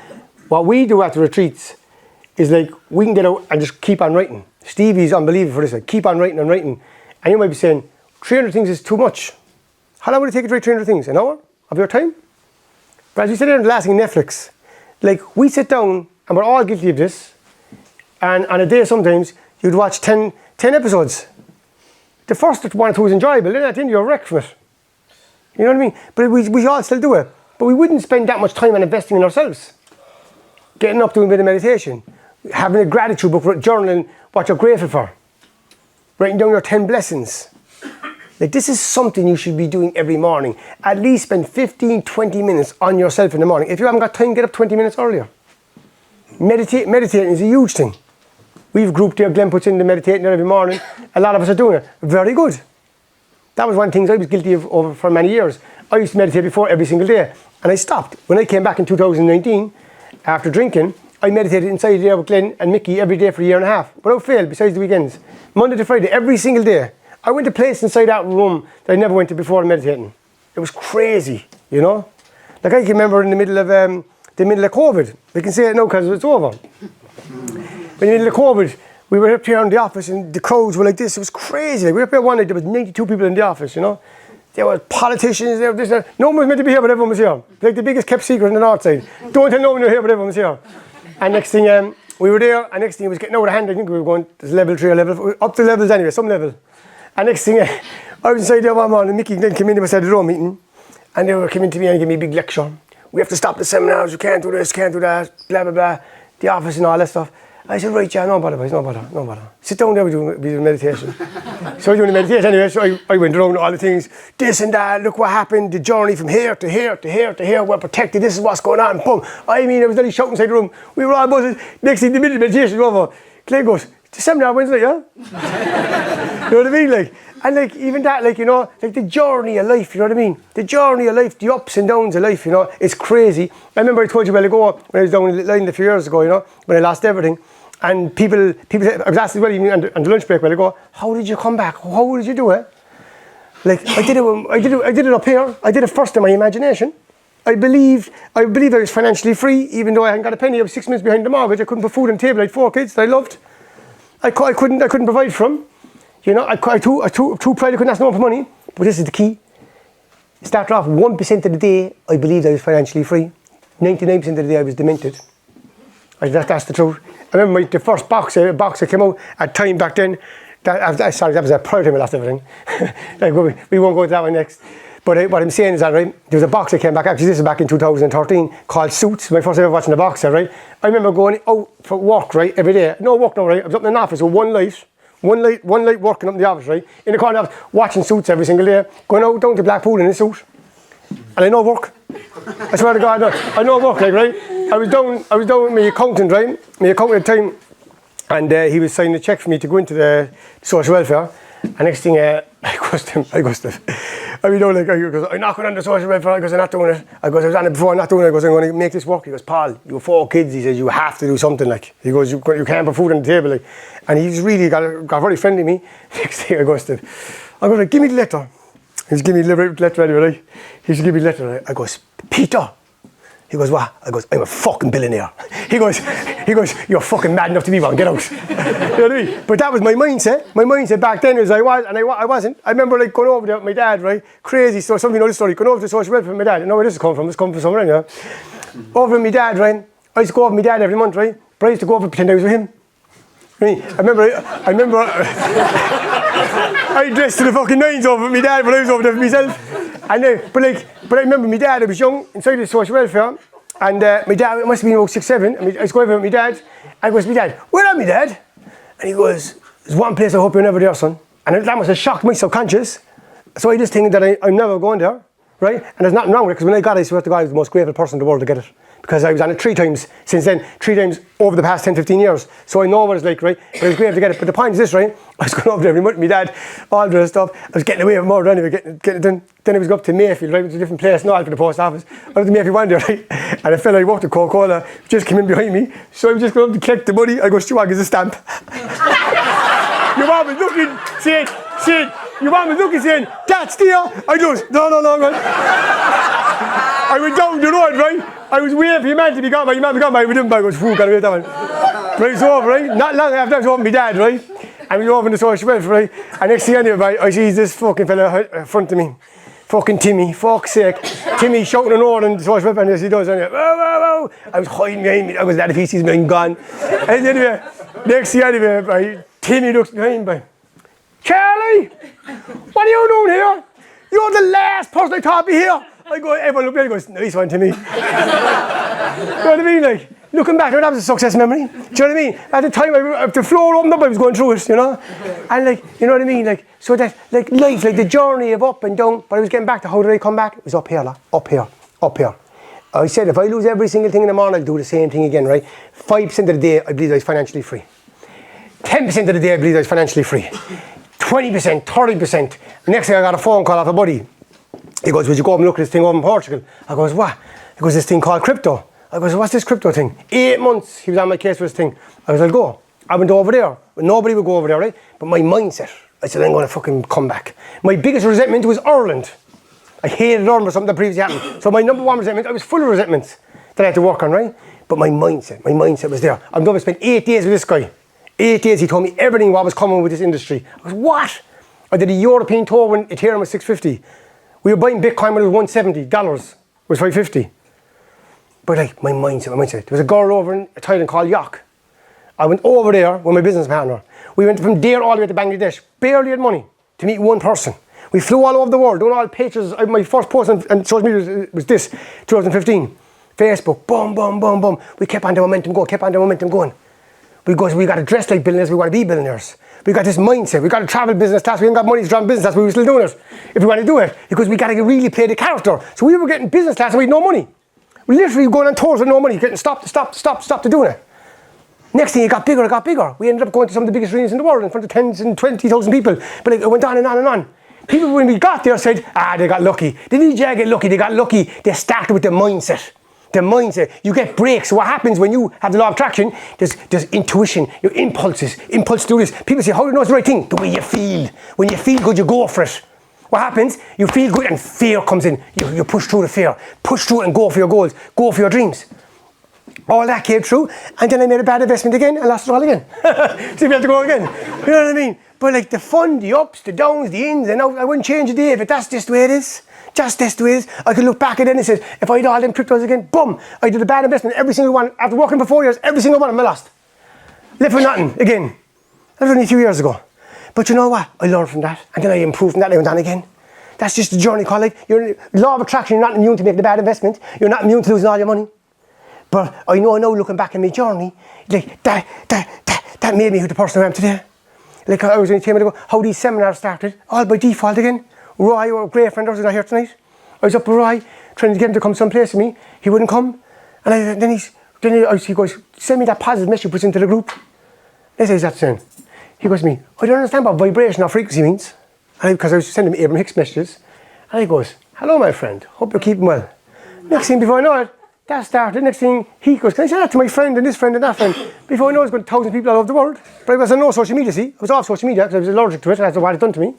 what we do at the retreats is like, we can get out and just keep on writing. Stevie's unbelievable for this, like, keep on writing and writing. And you might be saying, 300 things is too much. How long would it take you to write 300 things? An hour of your time? But as we said in the last thing, Netflix, like, we sit down, and we're all guilty of this, and on a day sometimes, you'd watch 10 episodes. The first one or two was enjoyable, and at the end you're wrecked from it. You know what I mean? But we all still do it. But we wouldn't spend that much time on investing in ourselves. Getting up, doing a bit of meditation, having a gratitude book, journaling what you're grateful for, writing down your 10 blessings. Like, this is something you should be doing every morning. At least spend 15, 20 minutes on yourself in the morning. If you haven't got time, get up 20 minutes earlier. Meditating is a huge thing. We've grouped there, Glenn puts in the meditating there every morning. A lot of us are doing it. Very good. That was one of the things I was guilty of over for many years. I used to meditate before every single day, and I stopped. When I came back in 2019, after drinking, I meditated inside there with Glenn and Mickey every day for a year and a half, without fail, besides the weekends. Monday to Friday, every single day. I went to a place inside that room that I never went to before meditating. It was crazy, you know? Like, I can remember in the middle of COVID. We can say it now because it's over. But in the middle of COVID, we were up here in the office and the crowds were like this. It was crazy. Like, we were up here one night, there was 92 people in the office, you know? There were politicians, there was this, no one was meant to be here, but everyone was here. Like the biggest kept secret in the north side. Don't tell no one you're here, but everyone was here. And next thing, we were there, and next thing it was getting out of hand. I think we were going to level 3 or level 4, up to levels anyway, some level. And next thing, I was inside there one morning, and Mickey and Glenn came in, they were at the room meeting, and they were coming to me and giving me a big lecture. We have to stop the seminars, you can't do this, can't do that, blah, blah, blah, the office and all that stuff. I said, right, yeah, no bother, boys, no bother. Sit down there, we do meditation. So we're doing the meditation anyway, so I went around all the things, this and that, look what happened, the journey from here to here to here to here, we're protected, this is what's going on, boom. I mean, I was nearly shouting inside the room, we were all buzzing. Next thing, the minute meditation was over, Clay goes, the seminar Wednesday, yeah? You know what I mean, like? And like, even that, like, you know, like the journey of life, you know what I mean? The journey of life, the ups and downs of life, you know, it's crazy. I remember I told you a while ago, when I was down in Ireland a few years ago, you know, when I lost everything, and people said, I was asked as well, even on the lunch break, when I go, how did you come back? How did you do it? Like, I did it up here. I did it first in my imagination. I believed I was financially free, even though I hadn't got a penny. I was 6 months behind the mortgage. I couldn't put food on the table. I had 4 kids that I loved. I couldn't provide for them. You know, I too proud I couldn't ask no one for money. But this is the key. Start off 1% of the day, I believed I was financially free. 99% of the day, I was demented. That's the truth. I remember the first box that came out at time back then. That was a prior time I lost everything. Like, we won't go to that one next. But what I'm saying is that, right, there was a box that came back, actually this was back in 2013, called Suits, my first ever watching a boxer, right? I remember going out for work, right, every day. No work now, right? I was up in an office with one light working up in the office, right? In the corner of the office, watching Suits every single day, going out down to Blackpool in a suit. And I know work. I swear to God, I know work, like, right? I was down with my accountant, right? My accountant at the time, and he was signing a cheque for me to go into the social welfare. And next thing, I I mean, like, he goes, I'm not going on the social welfare. I goes, I'm not doing it. I goes, I was on it before, I'm not doing it. I goes, I'm going to make this work. He goes, Paul, you have 4 kids. He says, you have to do something, like. He goes, you can't put food on the table, like. And he's really got very friendly with me. Next thing I goes to, I go, give me the letter. He's giving me the letter anyway, right? He's giving me the letter, right? I goes, Peter. He goes, what? I goes, I'm a fucking billionaire. He goes, you're fucking mad enough to be one, get out. You know what I mean? But that was my mindset. My mindset back then was I wasn't. I remember like going over there with my dad, right? Crazy story, some of you know the story. Going over to social welfare with my dad. I know where this is coming from. It's coming from somewhere, you know. Over with my dad, right? I used to go over with my dad every month, right? But I used to go over and pretend I was with him. Right? I remember I dressed to the fucking nines over with my dad when I was over there for myself. And but I remember my dad, I was young, inside the social welfare, and my dad, it must have been about 6, 7, I was going over with my dad, and I goes, my dad, where am I, Dad? And he goes, there's one place I hope you're never there, son. And that must have shocked my subconscious. So I just think that I'm never going there, right? And there's nothing wrong with it, because when I got it, I swear to God, I was the most grateful person in the world to get it. Because I was on it 3 times since then, 3 times over the past 10, 15 years. So I know what it's like, right? But I was grateful to get it. But the point is this, right? I was going over there every month with my dad, all the stuff. I was getting away with more anyway, getting it done. Then I was going up to Mayfield, right? It was a different place, not for the post office. I went to Mayfield one day, right? And a fella who worked at Coca-Cola just came in behind me. So I was just going up to collect the money. I go, Stuart, give us a stamp. Your mom was looking, saying, your mom was looking, saying, that's there. I goes, no, man. I went down the road, right? I was waiting for your man to be gone by. Your man be gone by. We didn't buy. I goes, got away with that one. Right, it's over, right? Not long after I was over with my dad, right? And we were over in the social welfare, right? And next thing I knew, right, I see this fucking fella in front of me. Fucking Timmy, fuck's sake. Timmy shouting an order in the social welfare, and as he does, and whoa. I was hiding behind me. I was that if he sees me, I'm gone. And anyway, next thing anyway, right, Timmy looks behind me. Charlie, what are you doing here? You're the last person I thought would be here. I go, everyone looked at me and goes, nice one, Timmy. You know what I mean? Like, looking back, that was a success memory. Do you know what I mean? At the time, the floor opened up, I was going through it, you know? And like, you know what I mean? Like, so that, like, life, like the journey of up and down, but I was getting back to how did I come back? It was up here. I said, if I lose every single thing in the morning, I'll do the same thing again, right? 5% of the day, I believe I was financially free. 10% of the day, I believe I was financially free. 20%, 30%. Next thing, I got a phone call off a buddy. He goes, would you go up and look at this thing over in Portugal? I goes, what? He goes, this thing called crypto. I goes, what's this crypto thing? 8 months he was on my case for this thing. I was like, go. I went over there. Nobody would go over there, right? But my mindset, I said, I'm going to fucking come back. My biggest resentment was Ireland. I hated Ireland for something that previously happened. So my number 1 resentment, I was full of resentments that I had to work on, right? But my mindset was there. I'm going to spend 8 days with this guy. 8 days, he told me everything what was coming with this industry. I was, what? I did a European tour when Ethereum was $650. We were buying Bitcoin when it was $170. Was $550. But like, my mindset. There was a girl over in Thailand called Yok. I went over there with my business partner. We went from there all the way to Bangladesh. Barely had money to meet one person. We flew all over the world, doing all pictures. My first post on social media was this, 2015. Facebook, boom. We kept on the momentum going. We got to dress like billionaires, we want to be billionaires. We got this mindset, we got to travel business class, we ain't got money to travel business class, but we were still doing it. If we want to do it, because we got to really play the character. So we were getting business class and we had no money. We literally going on tours with no money, getting stopped to doing it. Next thing, it got bigger. We ended up going to some of the biggest arenas in the world in front of 10s and 20,000 people. But it went on and on. People, when we got there, said, they got lucky. They didn't get lucky, they got lucky. They started with the mindset. The mindset, you get breaks. So what happens when you have the law of attraction, there's intuition, your impulse to do this. People say, how do you know it's the right thing? The way you feel. When you feel good, you go for it. What happens? You feel good and fear comes in. You push through the fear. Push through it and go for your goals. Go for your dreams. All that came through, and then I made a bad investment again and lost it all again. So we have to go again. You know what I mean? But like the fun, the ups, the downs, the ins and outs, I wouldn't change a day if that's just the way it is. Just this way it is. I could look back at it and say, if I had all them cryptos again, boom, I did a bad investment. Every single one, after working for 4 years, every single one of them I lost. Left with nothing again. That was only a few years ago. But you know what? I learned from that, and then I improved from that and I went on again. That's just the journey, colleague. You're law of attraction, you're not immune to making a bad investment. You're not immune to losing all your money. But I know now, looking back at my journey, like that made me who the person I am today. Like I was only telling you how these seminars started, all by default again. Roy, our great friend, was not here tonight. I was up with Roy, trying to get him to come someplace with me. He wouldn't come. And then he goes, send me that positive message you put into the group. I says, that's saying. He goes to me, I don't understand what vibration or frequency means. Because I was sending him Abraham Hicks messages. And he goes, hello, my friend. Hope you're keeping well. Next thing, before I know it, that started. Next thing, he goes, can I say that to my friend and this friend and that friend? Before I know it, it's going to 1,000 people all over the world. But I was on no social media, see? I was off social media because I was allergic to it. That's what it done to me.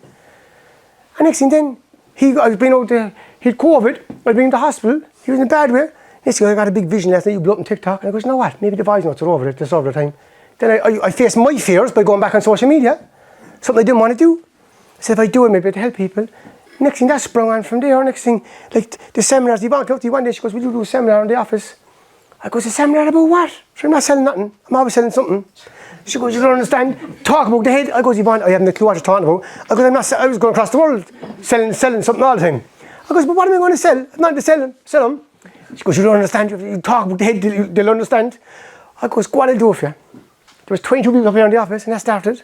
And next thing then, I was being out there, he had COVID. I was being in the hospital. He was in a bad way. Next thing, I got a big vision last night. You blew up on TikTok. And I goes, you know what? Maybe the voice notes are over it. This over the time. Then I faced my fears by going back on social media. Something I didn't want to do. I said, if I do it, maybe it'll help people. Next thing, that sprung on from there. Next thing, like the seminars, he went up to one day, she goes, will you do a seminar in the office? I goes, a seminar about what? Sure, I'm not selling nothing. I'm always selling something. She goes, you don't understand. Talk about the head. I goes, Yvonne, I haven't a clue what you're talking about. I goes, I was going across the world selling something all the time. I goes, but what am I going to sell? I'm not to sell them. She goes, you don't understand. You talk about the head, they'll understand. I goes, go on, I'll do it for you. There was 22 people up here in the office, and that started.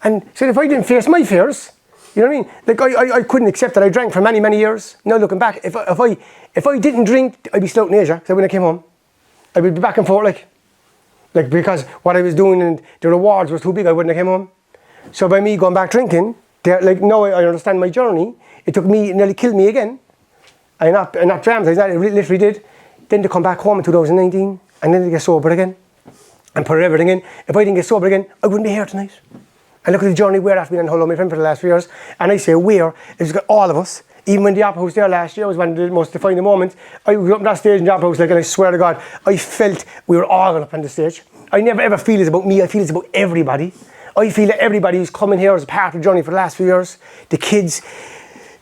And so if I didn't face my fears, you know what I mean? Like I couldn't accept that I drank for many, many years. Now looking back, if I didn't drink, I'd be still out in Asia. So when I came home, I would be back and forth like because what I was doing and the rewards was too big, I wouldn't have came home. So by me going back drinking, like now I understand my journey. It took me, it nearly killed me again. I not dramatized that, it literally did. Then to come back home in 2019 and then to get sober again and put everything in. If I didn't get sober again, I wouldn't be here tonight. And look at the journey we're after being on Hold On My Friend for the last few years. And I say we're, it's got all of us. Even when the Opera House there last year was one of the most defining moments. I was up on that stage in the Opera House, and I swear to God, I felt we were all up on the stage. I never ever feel it's about me, I feel it's about everybody. I feel that everybody who's coming here as a part of the journey for the last few years, the kids,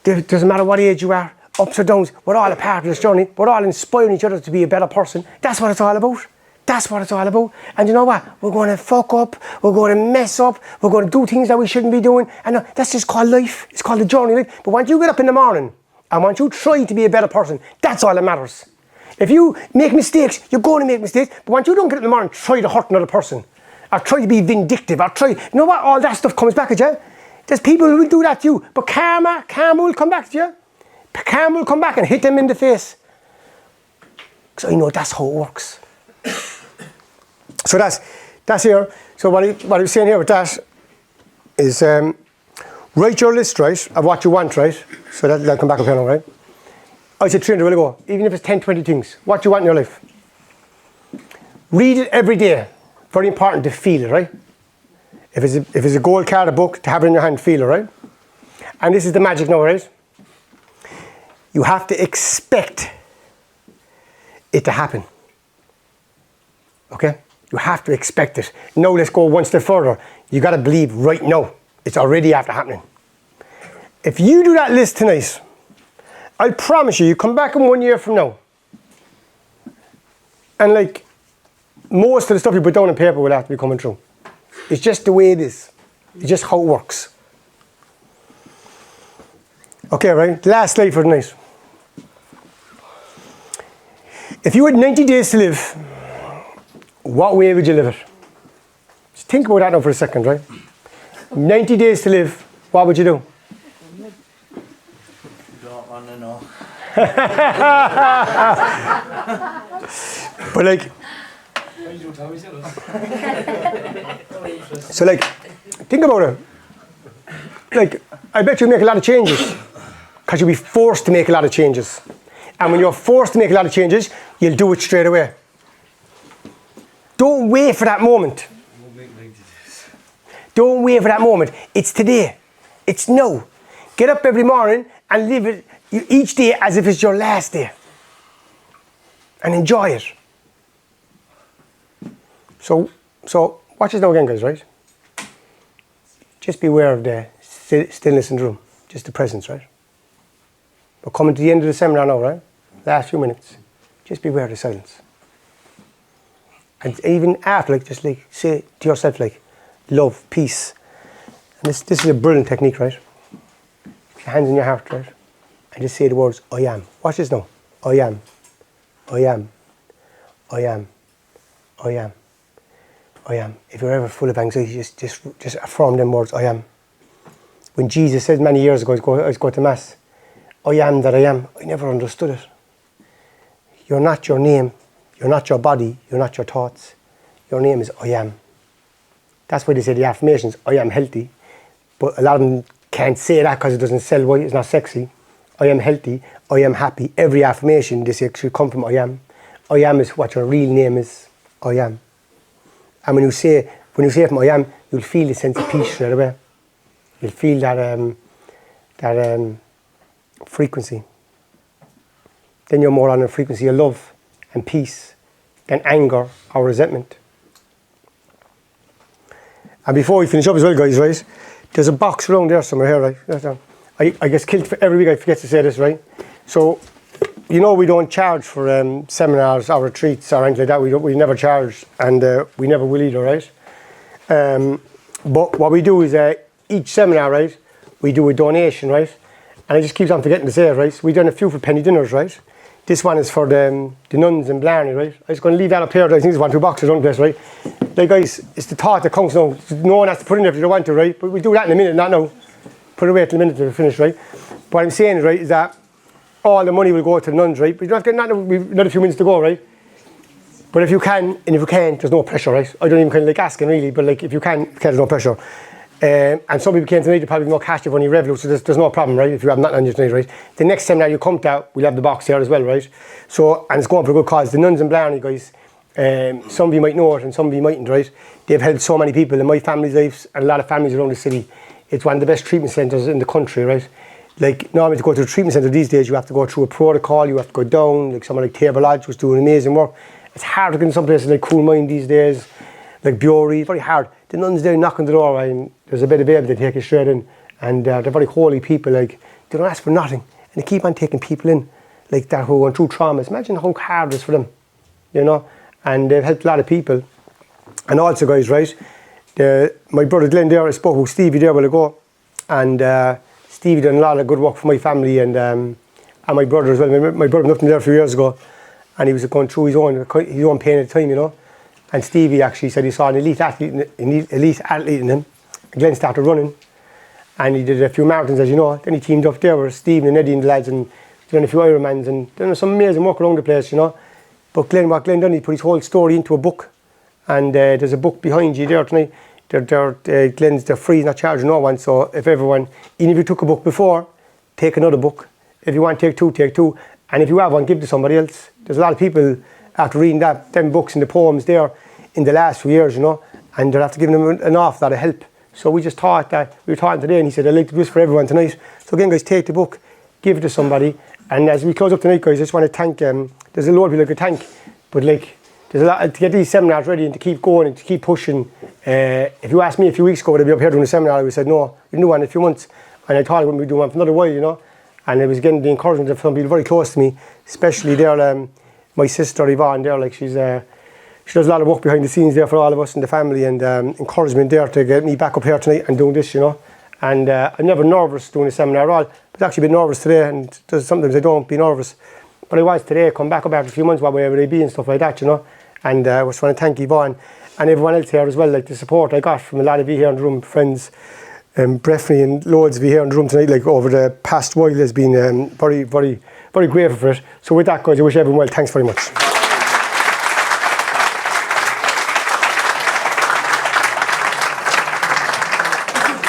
doesn't matter what age you are, ups or downs, we're all a part of this journey. We're all inspiring each other to be a better person. That's what it's all about. That's what it's all about. And you know what? We're going to fuck up. We're going to mess up. We're going to do things that we shouldn't be doing. And that's just called life. It's called the journey of life. But once you get up in the morning and once you try to be a better person, that's all that matters. If you make mistakes, you're going to make mistakes. But once you don't get up in the morning and try to hurt another person or try to be vindictive or you know what? All that stuff comes back at you. There's people who will do that to you. But karma will come back to you. Karma will come back and hit them in the face. Because I know that's how it works. So that's here. So what I was saying here with that is write your list, right, of what you want, right? So that'll come back up here now, right? I said 300 will ago, even if it's 10, 20 things, what you want in your life. Read it every day. Very important to feel it, right? If it's a gold card, a book, to have it in your hand, feel it, right? And this is the magic now, right? You have to expect it to happen. Okay? You have to expect it. Now let's go one step further. You got to believe right now. It's already after happening. If you do that list tonight, I promise you come back in 1 year from now. And like, most of the stuff you put down on paper will have to be coming true. It's just the way it is. It's just how it works. Okay, right? Last slide for tonight. If you had 90 days to live, what way would you live it? Just think about that now for a second, right? 90 days to live, what would you do? Don't want to know. But like, so like, think about it. Like, I bet you make a lot of changes because you'll be forced to make a lot of changes. And when you're forced to make a lot of changes, you'll do it straight away. Don't wait for that moment. Don't wait for that moment. It's today. It's now. Get up every morning and live it each day as if it's your last day. And enjoy it. So watch this now again, guys, right? Just be aware of the stillness in the room. Just the presence, right? We're coming to the end of the seminar now, right? Last few minutes. Just be aware of the silence. And even after, like, just like say to yourself, like, love, peace. And this is a brilliant technique, right? Your hands in your heart, right? And just say the words, I am. Watch this now. I am. I am. I am. I am. I am. If you're ever full of anxiety, just affirm them words, I am. When Jesus said many years ago, I was going to Mass, I am that I am, I never understood it. You're not your name, you're not your body, you're not your thoughts. Your name is I am. That's why they say the affirmations, I am healthy. But a lot of them can't say that because it doesn't sell well, it's not sexy. I am healthy, I am happy. Every affirmation they say should come from I am. I am is what your real name is. I am. And when you say it from I am, you'll feel a sense of peace straight away. You'll feel that frequency. Then you're more on a frequency of love and peace than anger or resentment. And before we finish up as well, guys, right, there's a box around there somewhere here, right? I guess every week I forget to say this, right? So, you know, we don't charge for seminars or retreats or anything like that. We never charge, and we never will either, right? But what we do is each seminar, right, we do a donation, right? And I just keep on forgetting to say it, right? So we've done a few for penny dinners, right? This one is for the nuns in Blarney, right? I'm just going to leave that up here. I think there's 1, 2 boxes around the place, right? Like, guys, it's the thought that counts now. No one has to put in there if they don't want to, right? But we'll do that in a minute, not now. Put it away till a minute to finish, right? What I'm saying, right, is that all the money will go to the nuns, right? But you don't have to get we've another few minutes to go, right? But if you can, and if you can't, there's no pressure, right? I don't even kind of like asking really, but like if you can, there's no pressure. And some people came tonight, they probably have no cash, they've only revenue, so there's no problem, right? If you have nothing on you tonight, right? The next seminar you come to, we'll have the box here as well, right? So, and it's going for a good cause. The nuns in Blarney, guys, some of you might know it and some of you mightn't, right? They've helped so many people in my family's lives and a lot of families around the city. It's one of the best treatment centres in the country, right? Like, normally to go to a treatment centre these days, you have to go through a protocol, you have to go down, like someone like Table Lodge was doing amazing work. It's hard to get in some places like Cool Mind these days, like Bury, very hard. The nuns there knocking the door, and there's a bit of baby, they take you straight in, and they're very holy people, like, they don't ask for nothing, and they keep on taking people in, like that who are going through traumas. Imagine how hard it is for them, you know, and they've helped a lot of people. And also, guys, right, my brother Glenn there, I spoke with Stevie there a while ago, and Stevie done a lot of good work for my family, and my brother as well. My brother was up there a few years ago, and he was going through his own pain at the time, you know. And Stevie actually said he saw an elite athlete in him. Glenn started running, and he did a few marathons, as you know. Then he teamed up there with Stephen and Eddie and the lads, and done a few Ironmans, and done some amazing work around the place, you know. But what Glenn done, he put his whole story into a book, and there's a book behind you there tonight. They're free, not charging no one. So if everyone, even if you took a book before, take another book. If you want to take two, take two. And if you have one, give to somebody else. There's a lot of people after reading them books and the poems there in the last few years, you know, and they'll have to give them an awful lot of help. So we just thought that, we were talking today, and he said, I'd like to do this for everyone tonight. So again, guys, take the book, give it to somebody. And as we close up tonight, guys, I just want to thank, there's a lot of people I could thank, but like, there's a lot to get these seminars ready and to keep going and to keep pushing. If you asked me a few weeks ago would I be up here doing a seminar, I would have said no, we'll do one in a few months. And I thought I wouldn't be doing one for another while, you know. And it was getting the encouragement of some people very close to me, especially there, my sister Yvonne there, like she does a lot of work behind the scenes there for all of us in the family, and encouragement there to get me back up here tonight and doing this, you know. And I'm never nervous doing a seminar at all, but actually a bit nervous today, and sometimes I don't be nervous. But I was today, come back up after a few months, what way would I be and stuff like that, you know. And I just want to thank Yvonne and everyone else here as well, like the support I got from a lot of you here in the room, friends, Breffney and loads of you here in the room tonight, like over the past while has been very, very, very grateful for it. So with that, guys, I wish everyone well. Thanks very much.